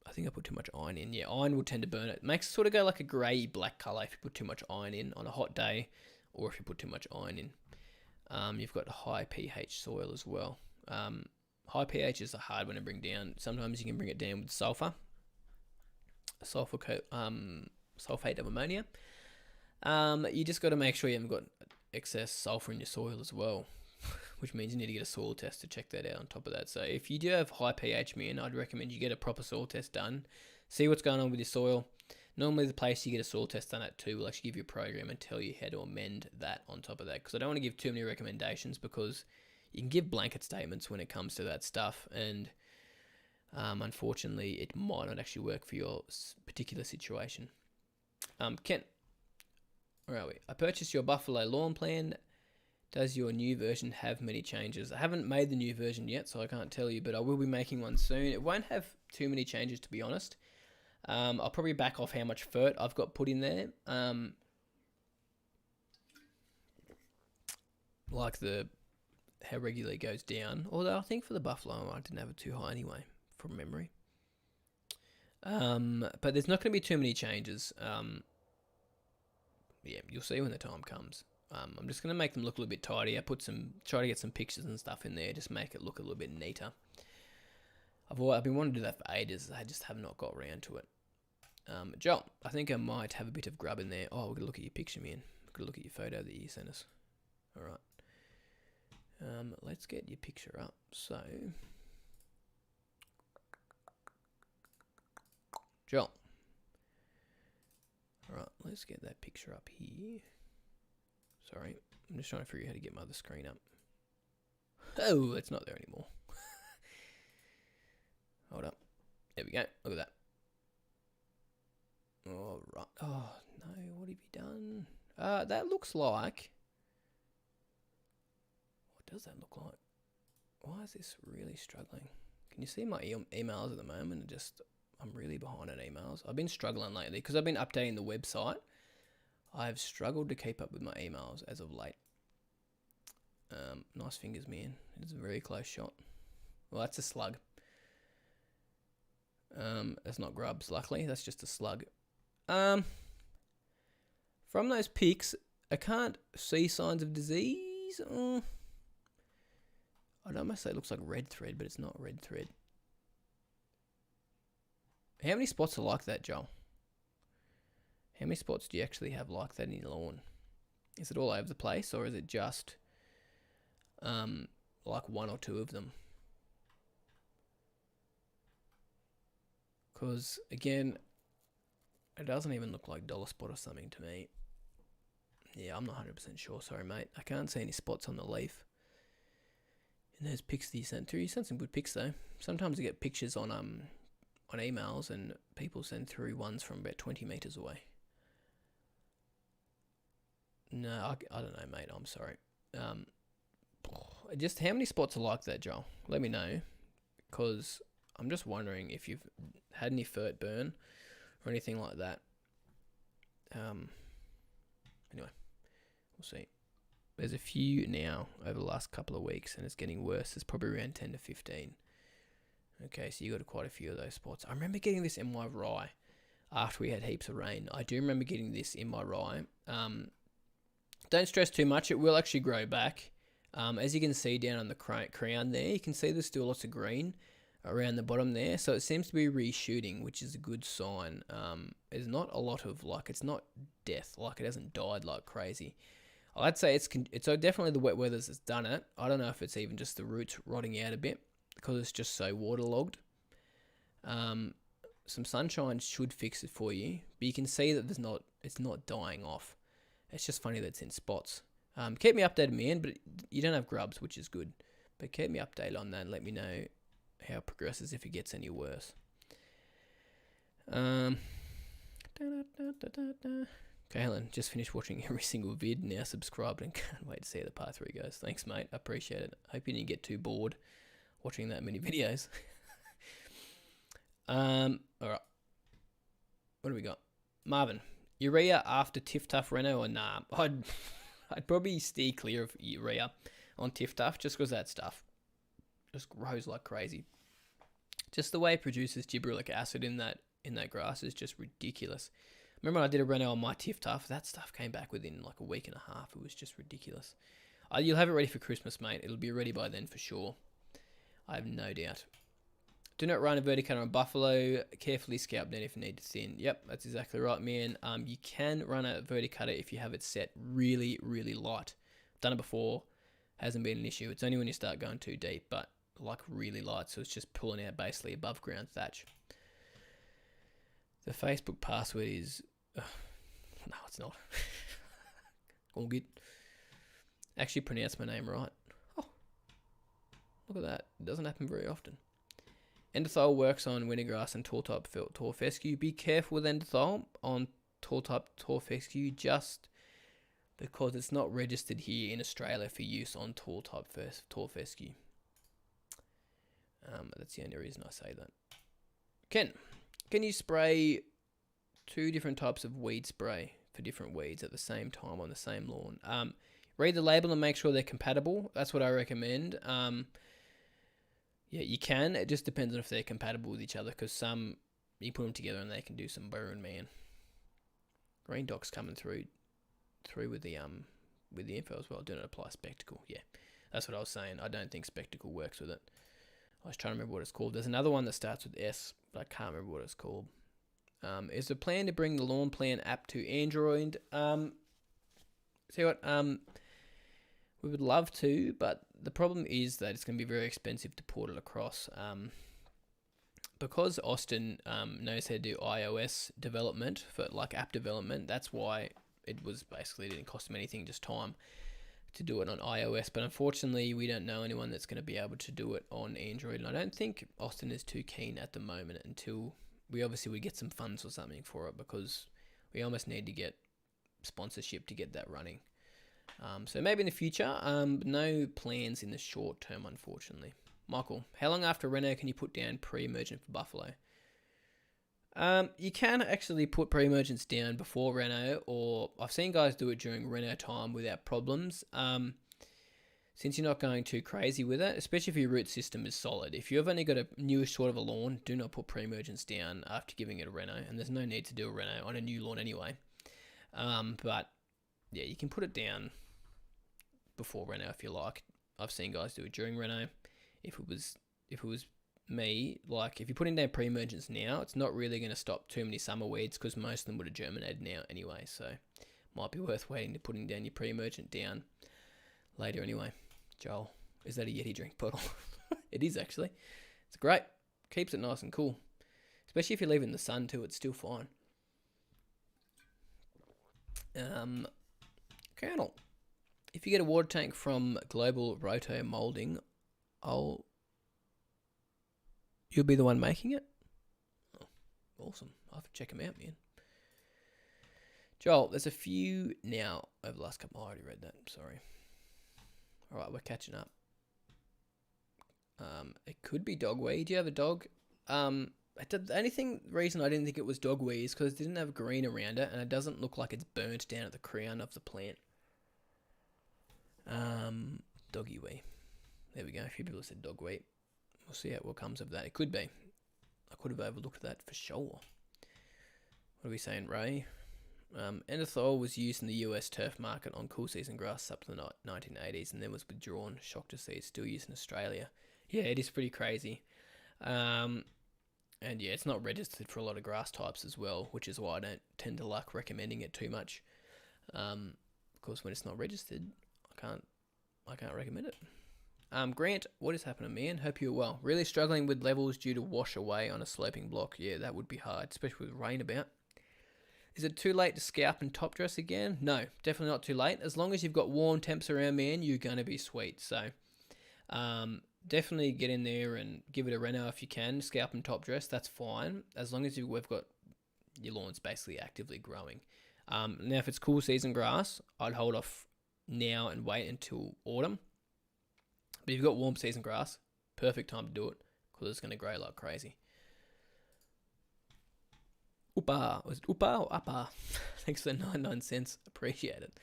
I think I put too much iron in. Yeah, iron will tend to burn it. It makes it sort of go like a grey black colour if you put too much iron in on a hot day, or if you put too much iron in. You've got a high pH soil as well. High pH is a hard one to bring down. Sometimes you can bring it down with sulfur, sulfate of ammonia. You just got to make sure you haven't got excess sulfur in your soil as well. which means you need to get a soil test to check that out on top of that. So if you do have high pH, I'd recommend you get a proper soil test done. See what's going on with your soil. Normally the place you get a soil test done at too will actually give you a program and tell you how to amend that on top of that. Because I don't want to give too many recommendations, because you can give blanket statements when it comes to that stuff, and unfortunately it might not actually work for your particular situation. Kent, where are we? I purchased your buffalo lawn plan. Does your new version have many changes? I haven't made the new version yet, so I can't tell you, but I will be making one soon. It won't have too many changes, to be honest. I'll probably back off how much fert I've got put in there. Like how regularly it goes down. Although I think for the buffalo I didn't have it too high anyway, from memory. But there's not going to be too many changes. Yeah, you'll see when the time comes. I'm just going to make them look a little bit tidier. Try to get some pictures and stuff in there, just make it look a little bit neater. I've been wanting to do that for ages. I just have not got around to it. Joel, I think I might have a bit of grub in there. Oh, we're going to look at your picture, man. We're going to look at your photo that you sent us. All right. Let's get your picture up. So, Joel. All right, let's get that picture up here. Sorry, I'm just trying to figure out how to get my other screen up. Oh, it's not there anymore. Hold up. There we go. Look at that. All right. Oh, no. What have you done? That looks like... What does that look like? Why is this really struggling? Can you see my emails at the moment? I'm really behind on emails. I've been struggling lately because I've been updating the website. I've struggled to keep up with my emails as of late. Nice fingers, man. It's a very close shot. Well, that's a slug. That's not grubs, luckily. That's just a slug. From those pics, I can't see signs of disease. I'd almost say it looks like red thread, but it's not red thread. How many spots are like that, Joel? How many spots do you actually have like that in your lawn? Is it all over the place, or is it just like one or two of them? Because, again, it doesn't even look like dollar spot or something to me. Yeah, I'm not 100% sure. Sorry, mate. I can't see any spots on the leaf. And those pics that you sent through. You sent some good pics, though. Sometimes I get pictures on emails, and people send through ones from about 20 metres away. No, I don't know, mate. I'm sorry. Just how many spots are like that, Joel? Let me know. Because I'm just wondering if you've had any fert burn or anything like that. Anyway, we'll see. There's a few now over the last couple of weeks, and it's getting worse. There's probably around 10 to 15. Okay, so you got quite a few of those spots. I remember getting this in my rye after we had heaps of rain. I do remember getting this in my rye. Don't stress too much. It will actually grow back. As you can see down on the crown there, you can see there's still lots of green around the bottom there. So it seems to be reshooting, which is a good sign. There's not a lot of, it's not death. It hasn't died like crazy. I'd say it's definitely the wet weather that's done it. I don't know if it's even just the roots rotting out a bit because it's just so waterlogged. Some sunshine should fix it for you, but you can see that it's not dying off. It's just funny that it's in spots. Keep me updated, man, but you don't have grubs, which is good. But keep me updated on that and let me know how it progresses if it gets any worse. Okay, Helen, just finished watching every single vid, now subscribed and can't wait to see how the part 3 goes. Thanks, mate. I appreciate it. Hope you didn't get too bored watching that many videos. Alright. What do we got? Marvin, urea after Tiff Tuff Reno or nah? I'd probably steer clear of urea on Tiff Tuff just because that stuff just grows like crazy. Just the way it produces gibberellic acid in that grass is just ridiculous. Remember when I did a Reno on my Tiff Tuff? That stuff came back within like a week and a half. It was just ridiculous. You'll have it ready for Christmas, mate. It'll be ready by then for sure. I have no doubt. Do not run a verticutter on buffalo. Carefully scalp net if you need to thin. Yep, that's exactly right, man. You can run a verticutter if you have it set really, really light. Done it before. hasn't been an issue. It's only when you start going too deep, but like really light, so it's just pulling out basically above ground thatch. The Facebook password is no, it's not. All good. Actually pronounced my name right. Oh, look at that. It doesn't happen very often. Endothol works on wintergrass and tall type tall fescue. Be careful with endothol on tall type tall fescue, just because it's not registered here in Australia for use on tall type tall fescue. That's the only reason I say that. Ken, can you spray 2 different types of weed spray for different weeds at the same time on the same lawn? Read the label and make sure they're compatible. That's what I recommend. Yeah, you can. It just depends on if they're compatible with each other, because some, you put them together and they can do some burn, man. Green Doc's coming through with the info as well. Do not apply spectacle. Yeah, that's what I was saying. I don't think spectacle works with it. I was trying to remember what it's called. There's another one that starts with S, but I can't remember what it's called. Is the plan to bring the Lawn Plan app to Android? See what? We would love to, but the problem is that it's going to be very expensive to port it across. Because Austin knows how to do iOS development for like app development, that's why it didn't cost him anything, just time to do it on iOS. But unfortunately, we don't know anyone that's going to be able to do it on Android, and I don't think Austin is too keen at the moment until we get some funds or something for it, because we almost need to get sponsorship to get that running. So maybe in the future, no plans in the short term, unfortunately. Michael, how long after Reno can you put down pre-emergent for buffalo? You can actually put pre-emergence down before Reno, or I've seen guys do it during Reno time without problems. Since you're not going too crazy with it, especially if your root system is solid. If you've only got a newish sort of a lawn, do not put pre-emergence down after giving it a Reno, and there's no need to do a Reno on a new lawn anyway. But yeah, you can put it down before Reno if you like. I've seen guys do it during Reno. If it was me, like if you're putting down pre-emergence now, it's not really going to stop too many summer weeds, because most of them would have germinated now anyway. So might be worth waiting to putting down your pre-emergent down later anyway. Joel, is that a Yeti drink bottle? It is actually. It's great. Keeps it nice and cool. Especially if you leave it in the sun too, it's still fine. Colonel, if you get a water tank from Global Roto Molding, you'll be the one making it? Oh, awesome. I'll have to check them out, man. Joel, there's a few now over the last couple. I already read that. Sorry. All right, we're catching up. It could be dogweed. Do you have a dog? The only reason I didn't think it was dogweed is because it didn't have green around it, and it doesn't look like it's burnt down at the crown of the plant. Doggy wee. There we go. A few people said dogweed. We'll see what comes of that. It could be. I could have overlooked that for sure. What are we saying, Ray? Endothol was used in the US turf market on cool season grass up to the 1980s, and then was withdrawn. Shocked to see it's still used in Australia. Yeah, it is pretty crazy. And yeah, it's not registered for a lot of grass types as well, which is why I don't tend to like recommending it too much. Because when it's not registered, I can't recommend it. Grant, what is happening, man? Hope you're well. Really struggling with levels due to wash away on a sloping block. Yeah, that would be hard, especially with rain about. Is it too late to scalp and top dress again? No, definitely not too late. As long as you've got warm temps around, man, you're going to be sweet. So, definitely get in there and give it a reno if you can. Scalp and top dress, that's fine. As long as we've got your lawn's basically actively growing. Now, if it's cool season grass, I'd hold off now and wait until autumn. But if you've got warm season grass, perfect time to do it, because it's going to grow like crazy. Was it Upa or Uppa? Thanks for the 99 cents. Appreciate it.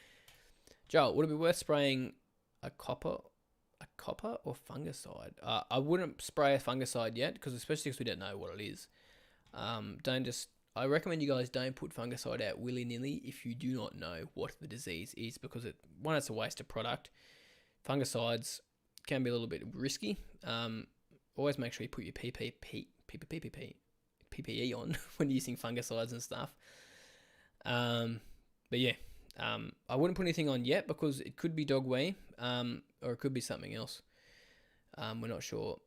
Joel, would it be worth spraying a copper or fungicide? I wouldn't spray a fungicide yet, especially because we don't know what it is. I recommend you guys don't put fungicide out willy-nilly if you do not know what the disease is, because it's a waste of product. Fungicides can be a little bit risky. Always make sure you put your PPE on when using fungicides and stuff. But yeah, I wouldn't put anything on yet because it could be dog wee, or it could be something else. We're not sure.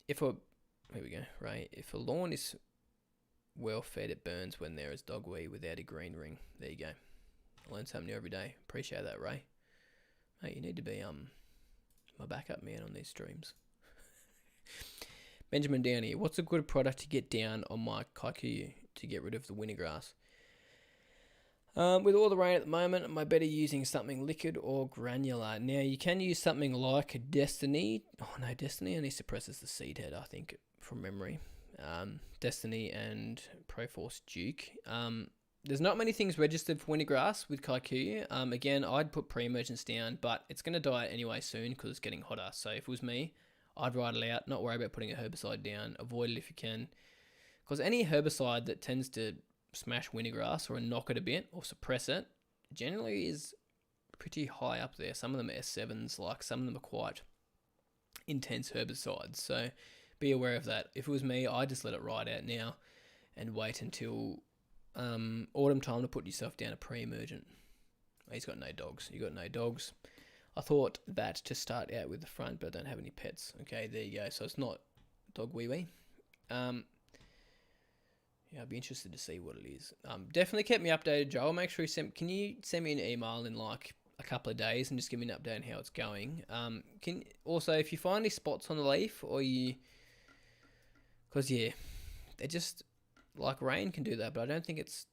Here we go, right? If a lawn is well fed, it burns when there is dog wee without a green ring. There you go. I learn something new every day. Appreciate that, Ray. Mate, you need to be my backup man on these streams. Benjamin Downey, what's a good product to get down on my kikuyu to get rid of the winter grass? With all the rain at the moment, am I better using something liquid or granular? Now, you can use something like Destiny. Oh, no, Destiny only suppresses the seed head, I think, from memory. Destiny and Proforce Duke. There's not many things registered for winter grass with kikuyu. Again, I'd put pre-emergence down, but it's going to die anyway soon because it's getting hotter. So if it was me, I'd ride it out, not worry about putting a herbicide down. Avoid it if you can. Because any herbicide that tends to smash winter grass or knock it a bit or suppress it generally is pretty high up there. Some of them are S7s, like some of them are quite intense herbicides. So be aware of that. If it was me, I'd just let it ride out now and wait until autumn time to put yourself down a pre-emergent. He's got no dogs. You got no dogs. I thought that to start out with the front, but I don't have any pets. Okay, there you go. So it's not dog wee wee. Yeah, I'd be interested to see what it is. Definitely keep me updated, Joel. Make sure can you send me an email in like a couple of days and just give me an update on how it's going. Also, if you find any spots on the leaf or because yeah, they're just like rain can do that, but I don't think it's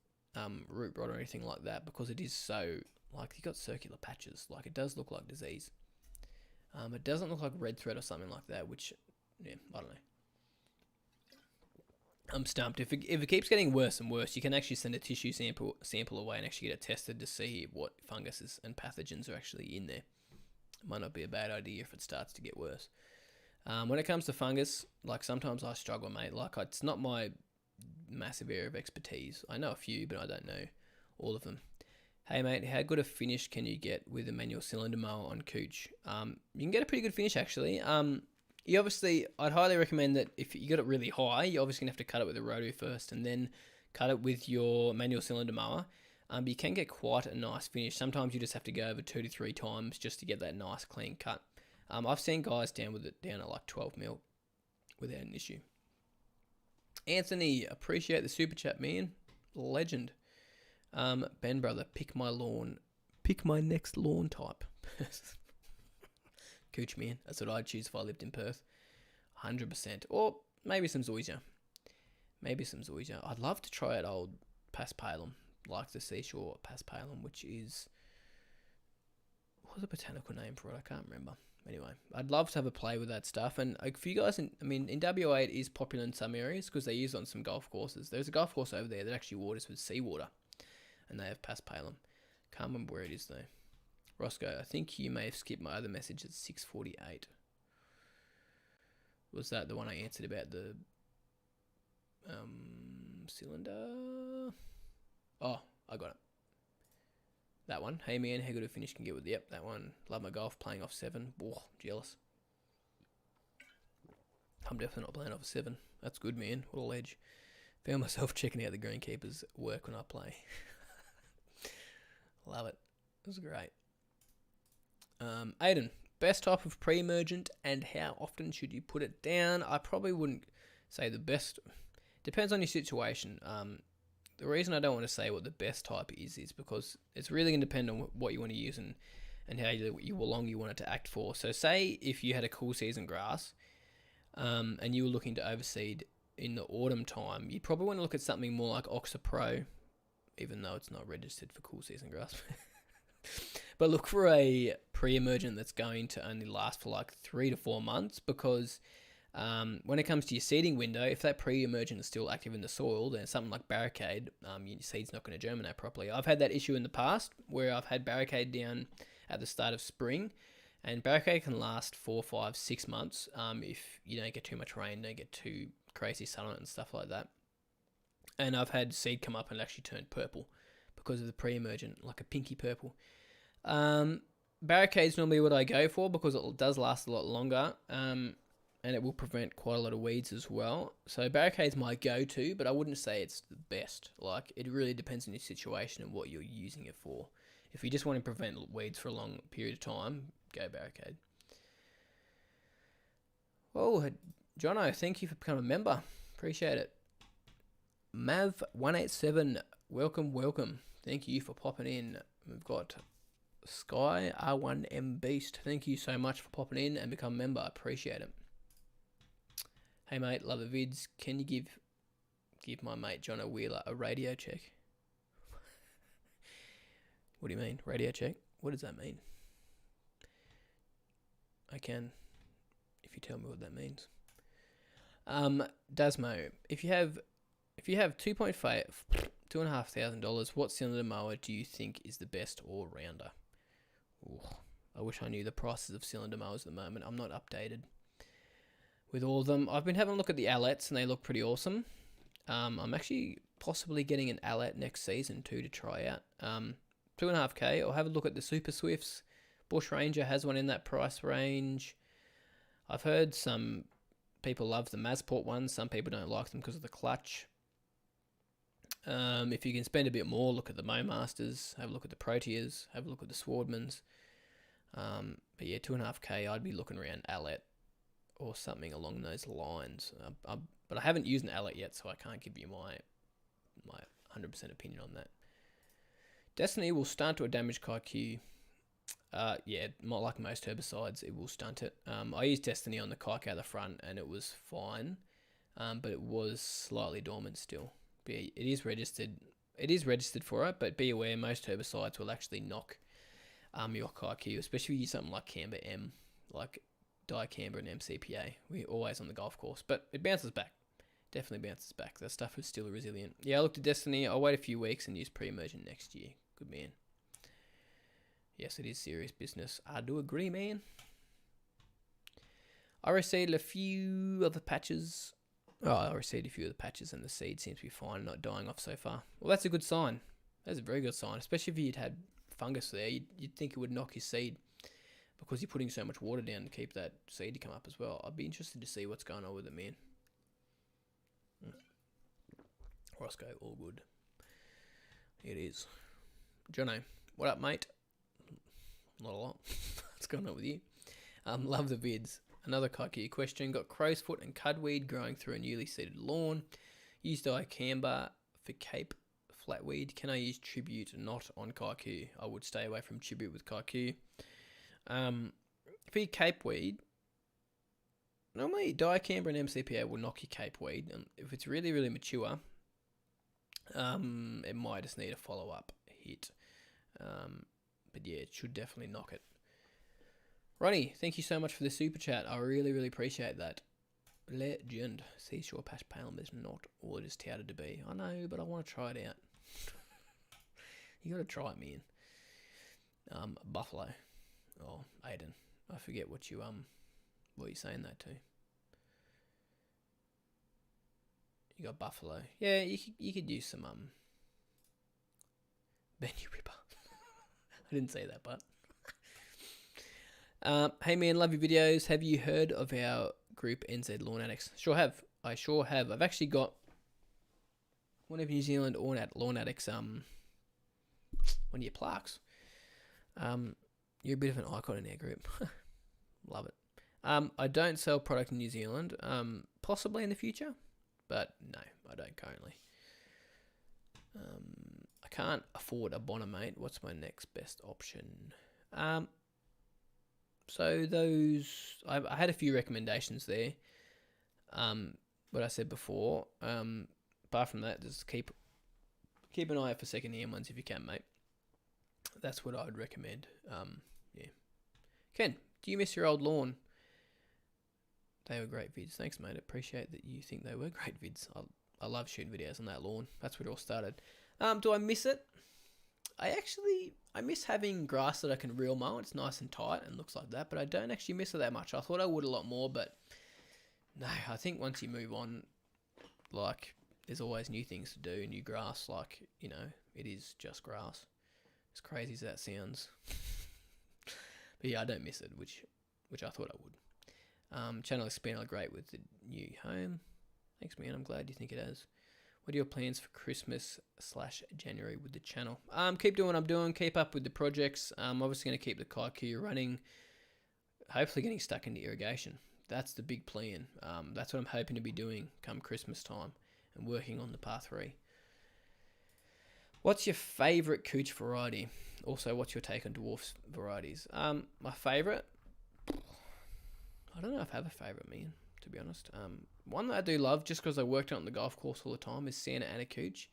root rot or anything like that because it is so like you got circular patches. Like it does look like disease. It doesn't look like red thread or something like that, which yeah, I don't know. I'm stumped. If it keeps getting worse and worse, you can actually send a tissue sample away and actually get it tested to see what funguses and pathogens are actually in there. Might not be a bad idea if it starts to get worse. When it comes to fungus, like sometimes I struggle, mate. Like it's not my massive area of expertise. I know a few, but I don't know all of them. Hey mate, how good a finish can you get with a manual cylinder mower on Cooch? You can get a pretty good finish actually. I'd highly recommend that if you got it really high, you're obviously going to have to cut it with a roto first and then cut it with your manual cylinder mower. But you can get quite a nice finish. Sometimes you just have to go over 2 to 3 times just to get that nice clean cut. I've seen guys down at like 12 mil without an issue. Anthony, appreciate the super chat, man. Legend. Ben brother, pick my next lawn type. Cooch man, that's what I'd choose if I lived in Perth. 100%. Or maybe some zoysia. I'd love to try out old paspalum, like the seashore paspalum, which is... what's the botanical name for it? I can't remember. Anyway, I'd love to have a play with that stuff. And for you guys, in WA it is popular in some areas because they use it on some golf courses. There's a golf course over there that actually waters with seawater. And they have paspalum. Can't remember where it is though. Roscoe, I think you may have skipped my other message at 6:48. Was that the one I answered about the cylinder? Oh, I got it. That one. Hey man, how good a finish can get with... Yep, that one. Love my golf, playing off 7. Whoa, jealous. I'm definitely not playing off a 7. That's good, man. What a ledge. Found myself checking out the greenkeeper's work when I play. Love it. It was great. Aiden, best type of pre-emergent and how often should you put it down? I probably wouldn't say the best. Depends on your situation. The reason I don't want to say what the best type is because it's really going to depend on what you want to use and how long you want it to act for. So say if you had a cool season grass and you were looking to overseed in the autumn time, you'd probably want to look at something more like Oxapro, even though it's not registered for cool season grass. But look for a pre-emergent that's going to only last for like 3 to 4 months because when it comes to your seeding window, if that pre-emergent is still active in the soil, then something like Barricade, your seed's not going to germinate properly. I've had that issue in the past where I've had Barricade down at the start of spring, and Barricade can last 4, 5, 6 months if you don't get too much rain, don't get too crazy sun on it and stuff like that. And I've had seed come up and actually turn purple because of the pre-emergent, like a pinky purple. Barricade's normally what I go for because it does last a lot longer, and it will prevent quite a lot of weeds as well. So Barricade's my go-to, but I wouldn't say it's the best. Like, it really depends on your situation and what you're using it for. If you just want to prevent weeds for a long period of time, go barricade. Oh, Jono, thank you for becoming a member. Appreciate it. Mav187, welcome. Thank you for popping in. We've got Sky R1M Beast. Thank you so much for popping in and become a member. Appreciate it. Hey mate, love the vids. Can you give my mate Jono Wheeler a radio check? What do you mean, radio check? What does that mean? I can, if you tell me what that means. Dasmo, if you have $2,500, what cylinder mower do you think is the best all-rounder? I wish I knew the prices of cylinder mowers at the moment. I'm not updated with all of them. I've been having a look at the Allettes and they look pretty awesome. I'm actually possibly getting an Allet next season too to try out. $2,500. I'll have a look at the Super Swifts. Bush Ranger has one in that price range. I've heard some people love the Mazport ones. Some people don't like them because of the clutch. If you can spend a bit more, look at the Mowmasters. Have a look at the Proteas. Have a look at the Swordmans. But yeah, $2,500. I'd be looking around Allet or something along those lines. But I haven't used an Allet yet, so I can't give you my 100% opinion on that. Destiny will stunt or damage kikuyu. Yeah, not like most herbicides, it will stunt it. I used Destiny on the kike out the front and it was fine, but it was slightly dormant still. But yeah, it is registered. It is registered for it, but be aware most herbicides will actually knock your kikuyu, especially if you use something like Camber M, like dicamba and MCPA. We're always on the golf course, but it bounces back. Definitely bounces back. That stuff is still resilient. Yeah, I looked at Destiny. I'll wait a few weeks and use Pre-emergent next year. Good man. Yes, it is serious business. I do agree, man. I received a few of the patches. Oh, I received a few of the patches and the seed seems to be fine, not dying off so far. Well, that's a good sign. That's a very good sign, especially if you'd had fungus there. You'd think it would knock your seed because you're putting so much water down to keep that seed to come up as well. I'd be interested to see what's going on with it, man. Roscoe, all good. It is. Jono, what up, mate? Not a lot. What's going on with you? Love the vids. Another kikuyu question. Got crowsfoot and cudweed growing through a newly seeded lawn. Used dicamba for cape flatweed. Can I use tribute not on kikuyu? I would stay away from tribute with kikuyu. For your cape weed, normally dicamba and MCPA will knock your cape weed. And if it's really, really mature, it might just need a follow-up hit. But yeah, it should definitely knock it. Ronnie, thank you so much for the super chat. I really, really appreciate that. Legend. Seashore Patch Palm is not all it is touted to be. I know, but I want to try it out. You got to try it, man. Buffalo. Oh, Aiden. I forget what you're saying that to. You got Buffalo. Yeah, you could use some Benny Ripper. I didn't say that, but hey man, love your videos. Have you heard of our group NZ Lawn Addicts? Sure have. I sure have. I've actually got one of New Zealand Lawn Addicts one of your plaques. You're a bit of an icon in our group. Love it. I don't sell product in New Zealand. Possibly in the future, but no, I don't currently. I can't afford a bonner, mate. What's my next best option? So those, I had a few recommendations there. What I said before. Apart from that, just keep an eye out for second-hand ones if you can, mate. That's what I would recommend. Yeah. Ken, do you miss your old lawn? They were great vids. Thanks, mate. I appreciate that you think they were great vids. I love shooting videos on that lawn. That's where it all started. Do I miss it? I miss having grass that I can reel mow. It's nice and tight and looks like that, but I don't actually miss it that much. I thought I would a lot more, but no, I think once you move on, like, there's always new things to do, new grass, like, you know, it is just grass. As crazy as that sounds. But yeah, I don't miss it, which I thought I would. Channel expanded great with the new home. Thanks, man. I'm glad you think it has. What are your plans for Christmas/January with the channel? Keep doing what I'm doing. Keep up with the projects. I'm obviously going to keep the kikuyu running. Hopefully getting stuck into irrigation. That's the big plan. That's what I'm hoping to be doing come Christmas time and working on the par 3. What's your favourite cooch variety? Also, what's your take on dwarf varieties? My favourite? I don't know if I have a favourite, man, to be honest. One that I do love, just because I worked on the golf course all the time, is Santa Ana cooch.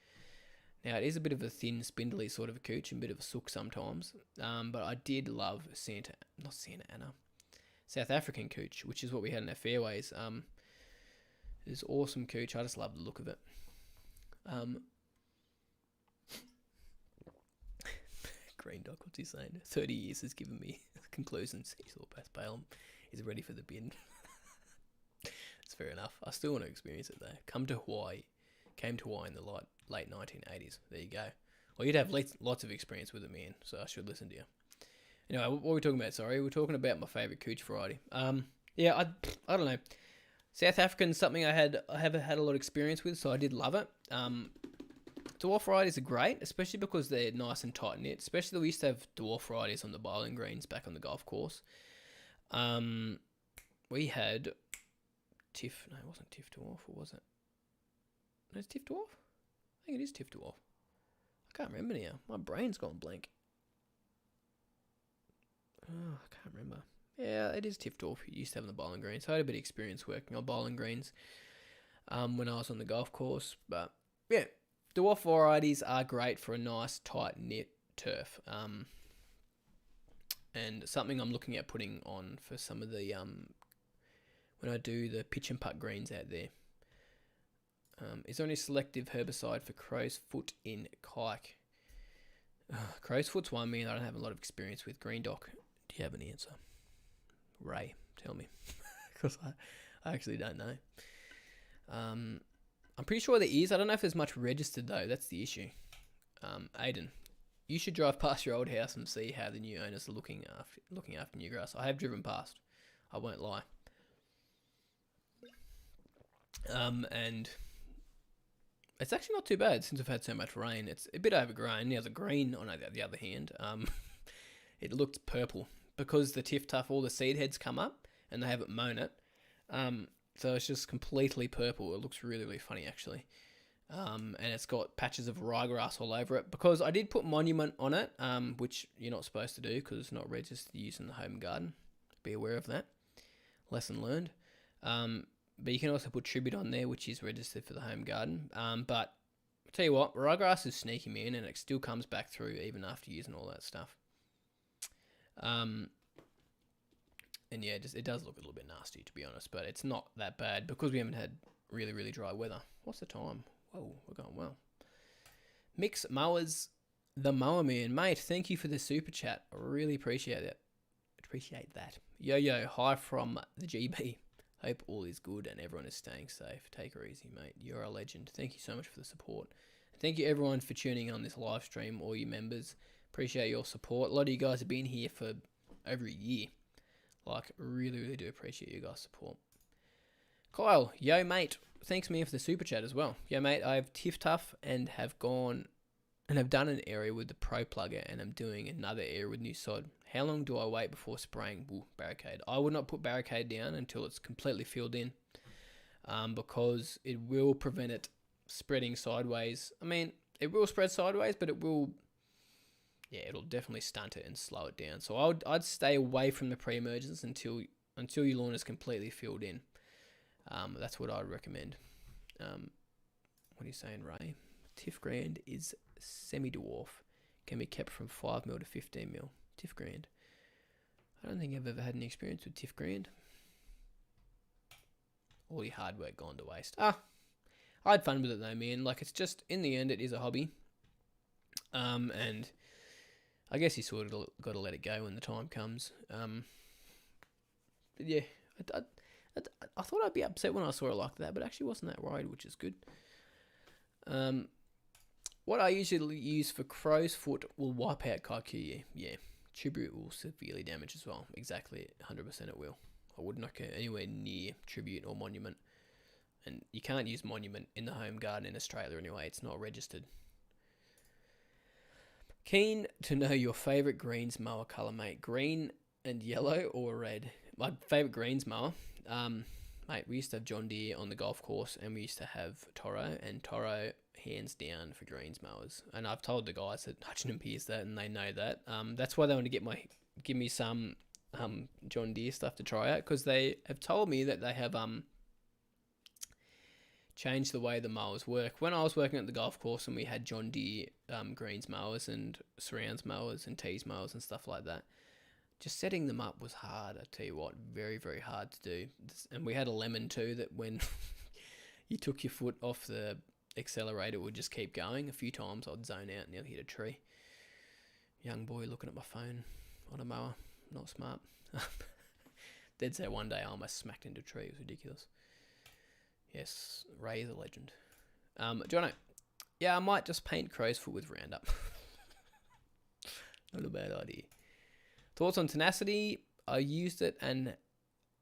Now, it is a bit of a thin, spindly sort of a cooch and a bit of a sook sometimes. But I did love South African cooch, which is what we had in our fairways. It's awesome cooch. I just love the look of it. Green Doc, what's he saying? 30 years has given me conclusions. He saw Bass Bale is ready for the bin. It's fair enough. I still want to experience it though. Came to Hawaii in the late 1980s. There you go. Well, you'd have lots of experience with it, man, so I should listen to you. Anyway, what were we talking about? Sorry, we're talking about my favourite cooch variety. Yeah, I don't know. South African is something I haven't had a lot of experience with, so I did love it. Dwarf varieties are great, especially because they're nice and tight knit. Especially we used to have dwarf varieties on the bowling greens back on the golf course. We had Tiff. No, it wasn't Tiff Dwarf, or was it? No, it's Tiff Dwarf. I think it is Tiff Dwarf. I can't remember now. My brain's gone blank. Oh, I can't remember. Yeah, it is Tiff Dwarf. You used to have on the bowling greens. So I had a bit of experience working on bowling greens when I was on the golf course. But yeah, dwarf varieties are great for a nice tight knit turf. And something I'm looking at putting on for some of the when I do the pitch and putt greens out there. Is there any selective herbicide for Crowsfoot in kike? Crowsfoot's one, man, I don't have a lot of experience with. Green Doc, do you have an answer? Ray, tell me, because I actually don't know. I'm pretty sure there is. I don't know if there's much registered though. That's the issue. Aiden, you should drive past your old house and see how the new owners are looking after new grass. I have driven past. I won't lie. And it's actually not too bad since we've had so much rain. It's a bit overgrown. Now the green, on the other hand, it looked purple because the Tiff Tuff, all the seed heads come up and they haven't mown it. So it's just completely purple. It looks really, really funny actually. And it's got patches of ryegrass all over it because I did put monument on it, which you're not supposed to do because it's not registered to use in the home garden. Be aware of that. Lesson learned. But you can also put tribute on there, which is registered for the home garden. But I'll tell you what, ryegrass is sneaky, man, and it still comes back through even after using all that stuff. And yeah, it does look a little bit nasty, to be honest, but it's not that bad because we haven't had really, really dry weather. What's the time? Whoa, we're going well. Mix Mowers, the Mower Man. Mate, thank you for the super chat. I really appreciate it. Appreciate that. Yo, hi from the GB. Hope all is good and everyone is staying safe. Take her easy, mate. You're a legend. Thank you so much for the support. Thank you, everyone, for tuning in on this live stream, all you members. Appreciate your support. A lot of you guys have been here for over a year. Like, really, really do appreciate you guys' support. Kyle, yo, mate. Thanks, man, for the super chat as well. Yo, mate, I have Tiff Tuff and have gone and have done an area with the Pro Plugger and I'm doing another area with new sod. How long do I wait before spraying barricade? I would not put barricade down until it's completely filled in because it will prevent it spreading sideways. I mean, it will spread sideways, but it will, yeah, it'll definitely stunt it and slow it down. So I'd stay away from the pre-emergence until your lawn is completely filled in. That's what I'd recommend. What are you saying, Ray? Tiff Grand is semi-dwarf. Can be kept from 5mm to 15mm. Tiff Grand. I don't think I've ever had any experience with Tiff Grand. All your hard work gone to waste. I had fun with it though, man. Like, it's just, in the end, it is a hobby. And I guess you sort of got to let it go when the time comes. But yeah, I thought I'd be upset when I saw it like that, but actually wasn't that worried, which is good. What I usually use for Crowsfoot will wipe out kikuyu. Yeah. Tribute will severely damage as well. Exactly, 100% it will. I would not go anywhere near Tribute or Monument And you can't use Monument in the home garden in Australia anyway. It's not registered. Keen to know your favourite greens mower colour, mate. Green and yellow or red? My favourite greens mower, mate, we used to have John Deere on the golf course, and we used to have Toro, and Toro, hands down for greens mowers. And I've told the guys at Hutch and Pierce that, and they know that. That's why they want to give me some John Deere stuff to try out, because they have told me that they have changed the way the mowers work. When I was working at the golf course and we had John Deere greens mowers and surrounds mowers and tees mowers and stuff like that, just setting them up was hard. I tell you what, very, very hard to do. And we had a lemon too, that when you took your foot off the accelerator, it would just keep going. A few times I'd zone out and nearly hit a tree. Young boy looking at my phone on a mower, not smart. They'd say one day I almost smacked into a tree. It was ridiculous. Yes, Ray is a legend. Jono, yeah, I might just paint Crowsfoot with Roundup. Not a bad idea. Thoughts on Tenacity? I used it and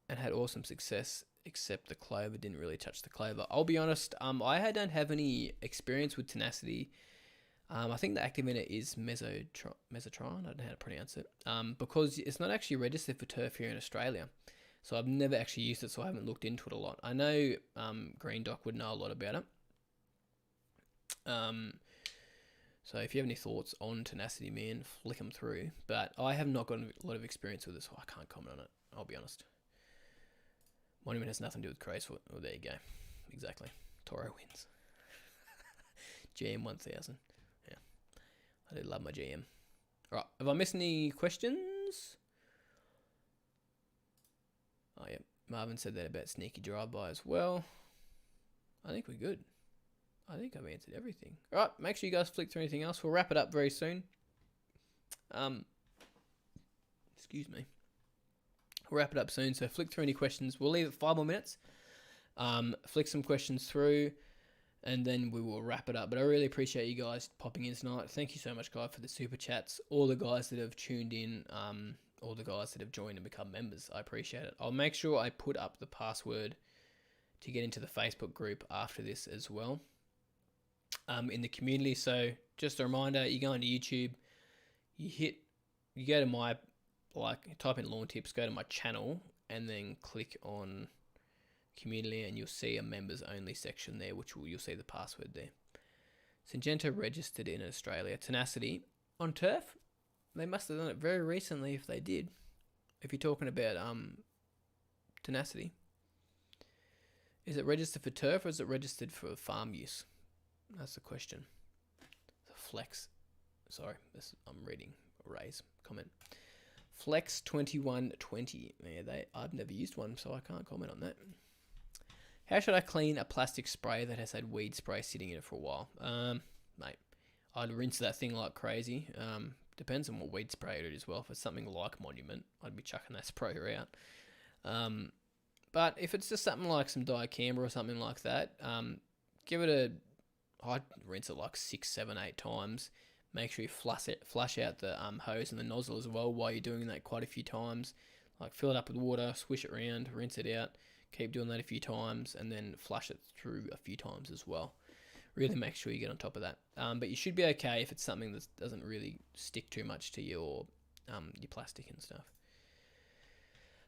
had awesome success, except the clover didn't really touch the clover. I'll be honest, I don't have any experience with Tenacity. I think the active in it is Mesotron. I don't know how to pronounce it. Because it's not actually registered for turf here in Australia. So I've never actually used it, so I haven't looked into it a lot. I know Green Doc would know a lot about it. So if you have any thoughts on Tenacity, man, flick them through. But I have not got a lot of experience with it, so I can't comment on it. I'll be honest. Monument has nothing to do with Crowsfoot. Oh, there you go. Exactly. Toro wins. GM 1000. Yeah. I do love my GM. All right. Have I missed any questions? Oh, yeah. Marvin said that about sneaky drive-by as well. I think we're good. I think I've answered everything. All right. Make sure you guys flick through anything else. We'll wrap it up very soon. Excuse me. We'll wrap it up soon. So flick through any questions. We'll leave it 5 more minutes. Flick some questions through, and then we will wrap it up. But I really appreciate you guys popping in tonight. Thank you so much, guys, for the super chats. All the guys that have tuned in, all the guys that have joined and become members. I appreciate it. I'll make sure I put up the password to get into the Facebook group after this as well, in the community. So just a reminder, you go into YouTube, you go to my, type in lawn tips, go to my channel, and then click on community, and you'll see a members only section there, which you'll see the password there. Syngenta registered in Australia. Tenacity on turf, they must have done it very recently if they did. If you're talking about Tenacity, is it registered for turf or is it registered for farm use? That's the question. The Flex, sorry, I'm reading Ray's comment. Flex 2120. Yeah, I've never used one, so I can't comment on that. How should I clean a plastic spray that has had weed spray sitting in it for a while? Mate, I'd rinse that thing like crazy. Depends on what weed spray it is as well. If it's something like Monument, I'd be chucking that sprayer out. But if it's just something like some dicamba or something like that, I'd rinse it like 6, 7, 8 times. Make sure you flush out the hose and the nozzle as well while you're doing that quite a few times. Like fill it up with water, swish it around, rinse it out. Keep doing that a few times, and then flush it through a few times as well. Really make sure you get on top of that. But you should be okay if it's something that doesn't really stick too much to your plastic and stuff.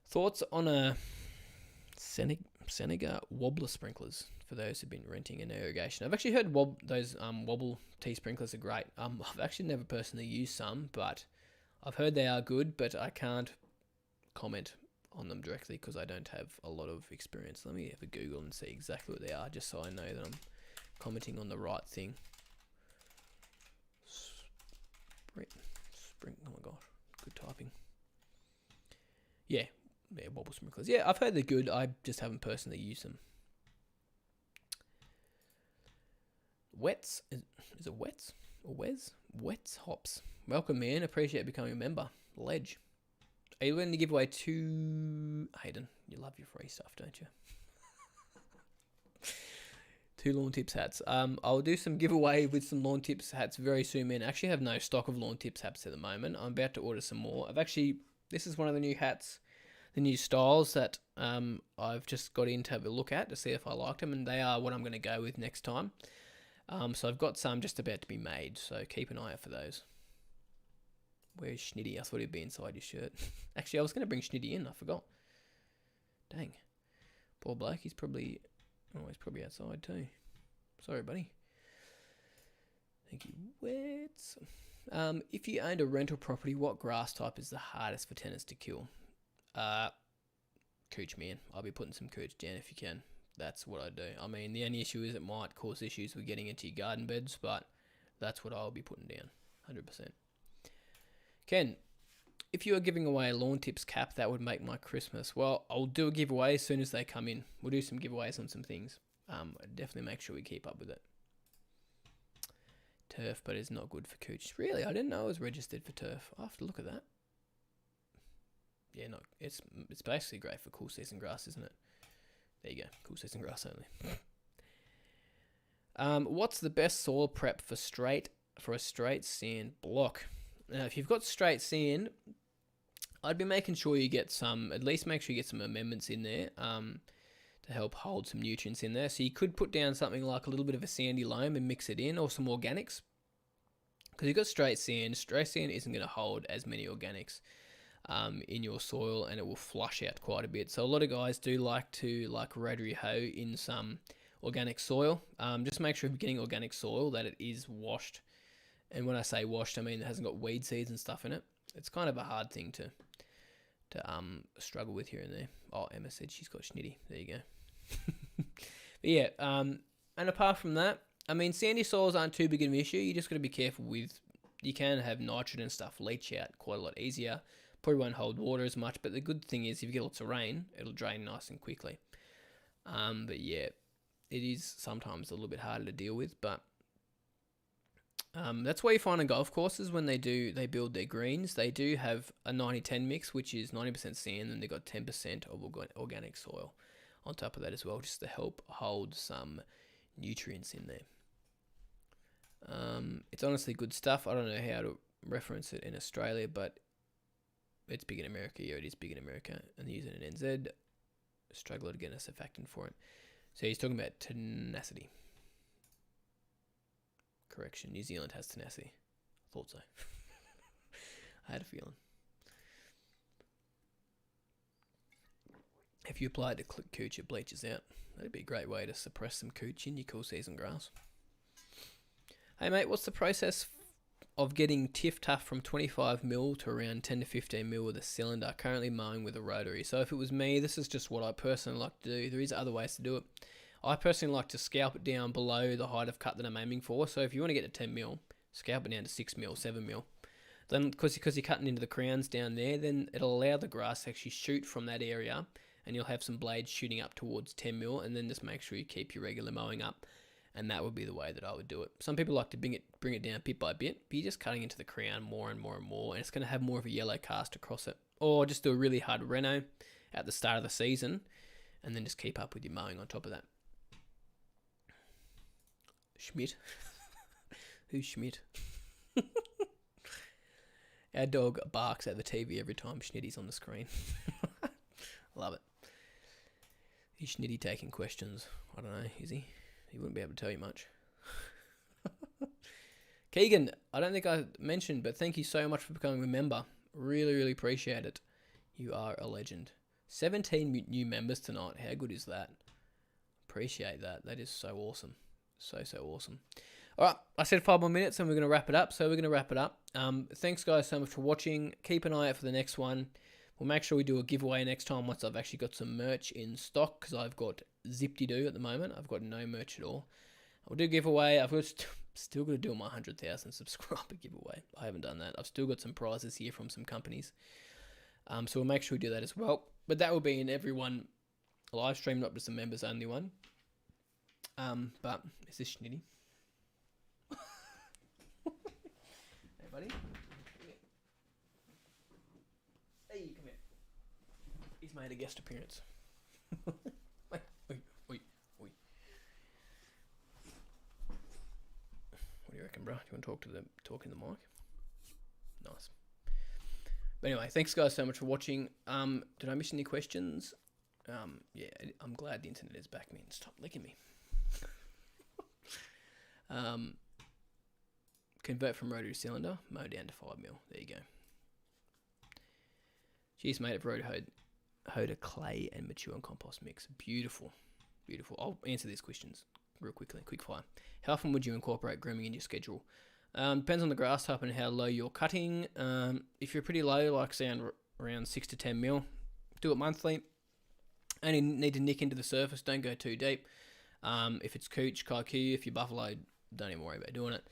Thoughts on a Seneca wobbler sprinklers for those who've been renting an irrigation? I've actually heard those wobble T sprinklers are great. I've actually never personally used some, but I've heard they are good, but I can't comment on them directly because I don't have a lot of experience. Let me have a Google and see exactly what they are, just so I know that I'm commenting on the right thing. Oh my gosh, good typing. Yeah, wobble sprinklers. Yeah, I've heard they're good. I just haven't personally used them. Wets, is it Wets or Wes? Wets Hops. Welcome, man. Appreciate becoming a member. Ledge. Are you willing to give away 2... Hayden, you love your free stuff, don't you? 2 Lawn Tips hats. I'll do some giveaway with some Lawn Tips hats very soon, man. I actually have no stock of Lawn Tips hats at the moment. I'm about to order some more. This is one of the new hats. new styles that I've just got in to have a look at to see if I liked them, and they are what I'm going to go with next time. So I've got some just about to be made, so keep an eye out for those. Where's Schnitty? I thought he'd be inside your shirt. Actually, I was going to bring Schnitty in. I forgot. Dang. Poor bloke. He's probably outside too. Sorry, buddy. Thank you. If you owned a rental property, what grass type is the hardest for tenants to kill? Cooch, man. I'll be putting some cooch down if you can. That's what I do. I mean, the only issue is it might cause issues with getting into your garden beds, but that's what I'll be putting down. 100%. Ken, if you are giving away a lawn tips cap, that would make my Christmas. Well, I'll do a giveaway as soon as they come in. We'll do some giveaways on some things. Definitely make sure we keep up with it. Turf, but it's not good for cooch. Really? I didn't know it was registered for turf. I'll have to look at that. Yeah, no, it's basically great for cool season grass, isn't it? There you go, cool season grass only. What's the best soil prep for a straight sand block? Now, if you've got straight sand, I'd be making sure you get some, at least make sure you get some amendments in there to help hold some nutrients in there. So you could put down something like a little bit of a sandy loam and mix it in, or some organics. Because you've got straight sand isn't going to hold as many organics in your soil, and it will flush out quite a bit. So a lot of guys do like to rotary hoe in some organic soil. Just make sure if you're getting organic soil that it is washed. And when I say washed, I mean it hasn't got weed seeds and stuff in it. It's kind of a hard thing to struggle with here and there. Oh, Emma said she's got Schnitty. There you go. But yeah, and apart from that, I mean, sandy soils aren't too big of an issue. You just got to be careful with, you can have nitrogen and stuff leach out quite a lot easier. Probably won't hold water as much, but the good thing is if you get lots of rain, it'll drain nice and quickly. But yeah, it is sometimes a little bit harder to deal with, but that's why you find on golf courses when they build their greens, they do have a 90-10 mix, which is 90% sand, and they've got 10% of organic soil on top of that as well, just to help hold some nutrients in there. It's honestly good stuff. I don't know how to reference it in Australia, but it's big in America. Yeah, it is big in America, and they're using an NZ. Struggle to get a surfactant for it. So he's talking about tenacity. Correction, New Zealand has tenacity. I thought so. I had a feeling. If you apply it to cooch, it bleaches out. That'd be a great way to suppress some cooch in your cool season grass. Hey mate, what's the process of getting tiff tough from 25mm to around 10 to 15mm with a cylinder? Currently mowing with a rotary. So if it was me, this is just what I personally like to do. There is other ways to do it. I personally like to scalp it down below the height of cut that I'm aiming for. So if you want to get to 10mm, scalp it down to 6mm, 7mm. Then, because you're cutting into the crowns down there, then it'll allow the grass to actually shoot from that area, and you'll have some blades shooting up towards 10mm, and then just make sure you keep your regular mowing up, and that would be the way that I would do it. Some people like to bring it down bit by bit, but you're just cutting into the crown more and more and more, and it's going to have more of a yellow cast across it. Or just do a really hard reno at the start of the season, and then just keep up with your mowing on top of that. Schmidt. Who's Schmidt? Our dog barks at the TV every time Schnitty's on the screen. Love it. Is Schnitty taking questions? I don't know, is he? He wouldn't be able to tell you much. Keegan, I don't think I mentioned, but thank you so much for becoming a member. Really, really appreciate it. You are a legend. 17 new members tonight. How good is that? Appreciate that. That is so awesome. So awesome. All right, I said 5 more minutes and we're going to wrap it up. So we're going to wrap it up. Thanks, guys, so much for watching. Keep an eye out for the next one. We'll make sure we do a giveaway next time once I've actually got some merch in stock, because I've got zip-de-doo at the moment. I've got no merch at all. I'll do a giveaway. I've got still got to do my 100,000 subscriber giveaway. I haven't done that. I've still got some prizes here from some companies. So we'll make sure we do that as well. But that will be in every one live stream, not just a members only one. But is this Schnitty? Hey, buddy. Hey, come here. He's made a guest appearance. Wait, oi. What do you reckon, bro? Do you want to talk in the mic? Nice. But anyway, thanks guys so much for watching. Did I miss any questions? Yeah, I'm glad the internet is back, man. Stop licking me. Convert from rotary to cylinder, mow down to 5 mil. There you go. She's made it for Hoda clay and mature and compost mix. Beautiful. Beautiful. I'll answer these questions real quickly. Quick fire. How often would you incorporate grooming in your schedule? Depends on the grass type and how low you're cutting. If you're pretty low, like say around 6 to 10 mil, do it monthly. Only need to nick into the surface. Don't go too deep. If it's cooch, kikuyu, if you're buffalo, don't even worry about doing it.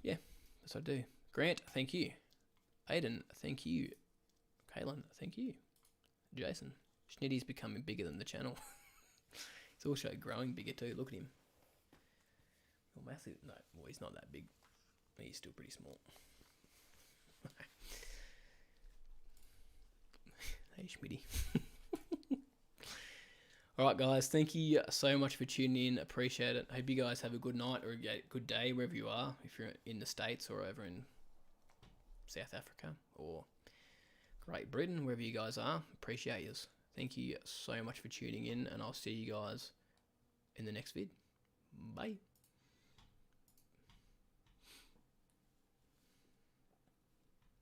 Yeah, that's what I do. Grant, thank you. Aiden, thank you. Kaylin, thank you. Jason, Schnitty's becoming bigger than the channel. He's also growing bigger too. Look at him. Well, massive. No, well, he's not that big. He's still pretty small. Hey, Schmitty. Alright guys, thank you so much for tuning in. Appreciate it. Hope you guys have a good night or a good day wherever you are. If you're in the States or over in South Africa or Great Britain, wherever you guys are. Appreciate yous. Thank you so much for tuning in, and I'll see you guys in the next vid. Bye.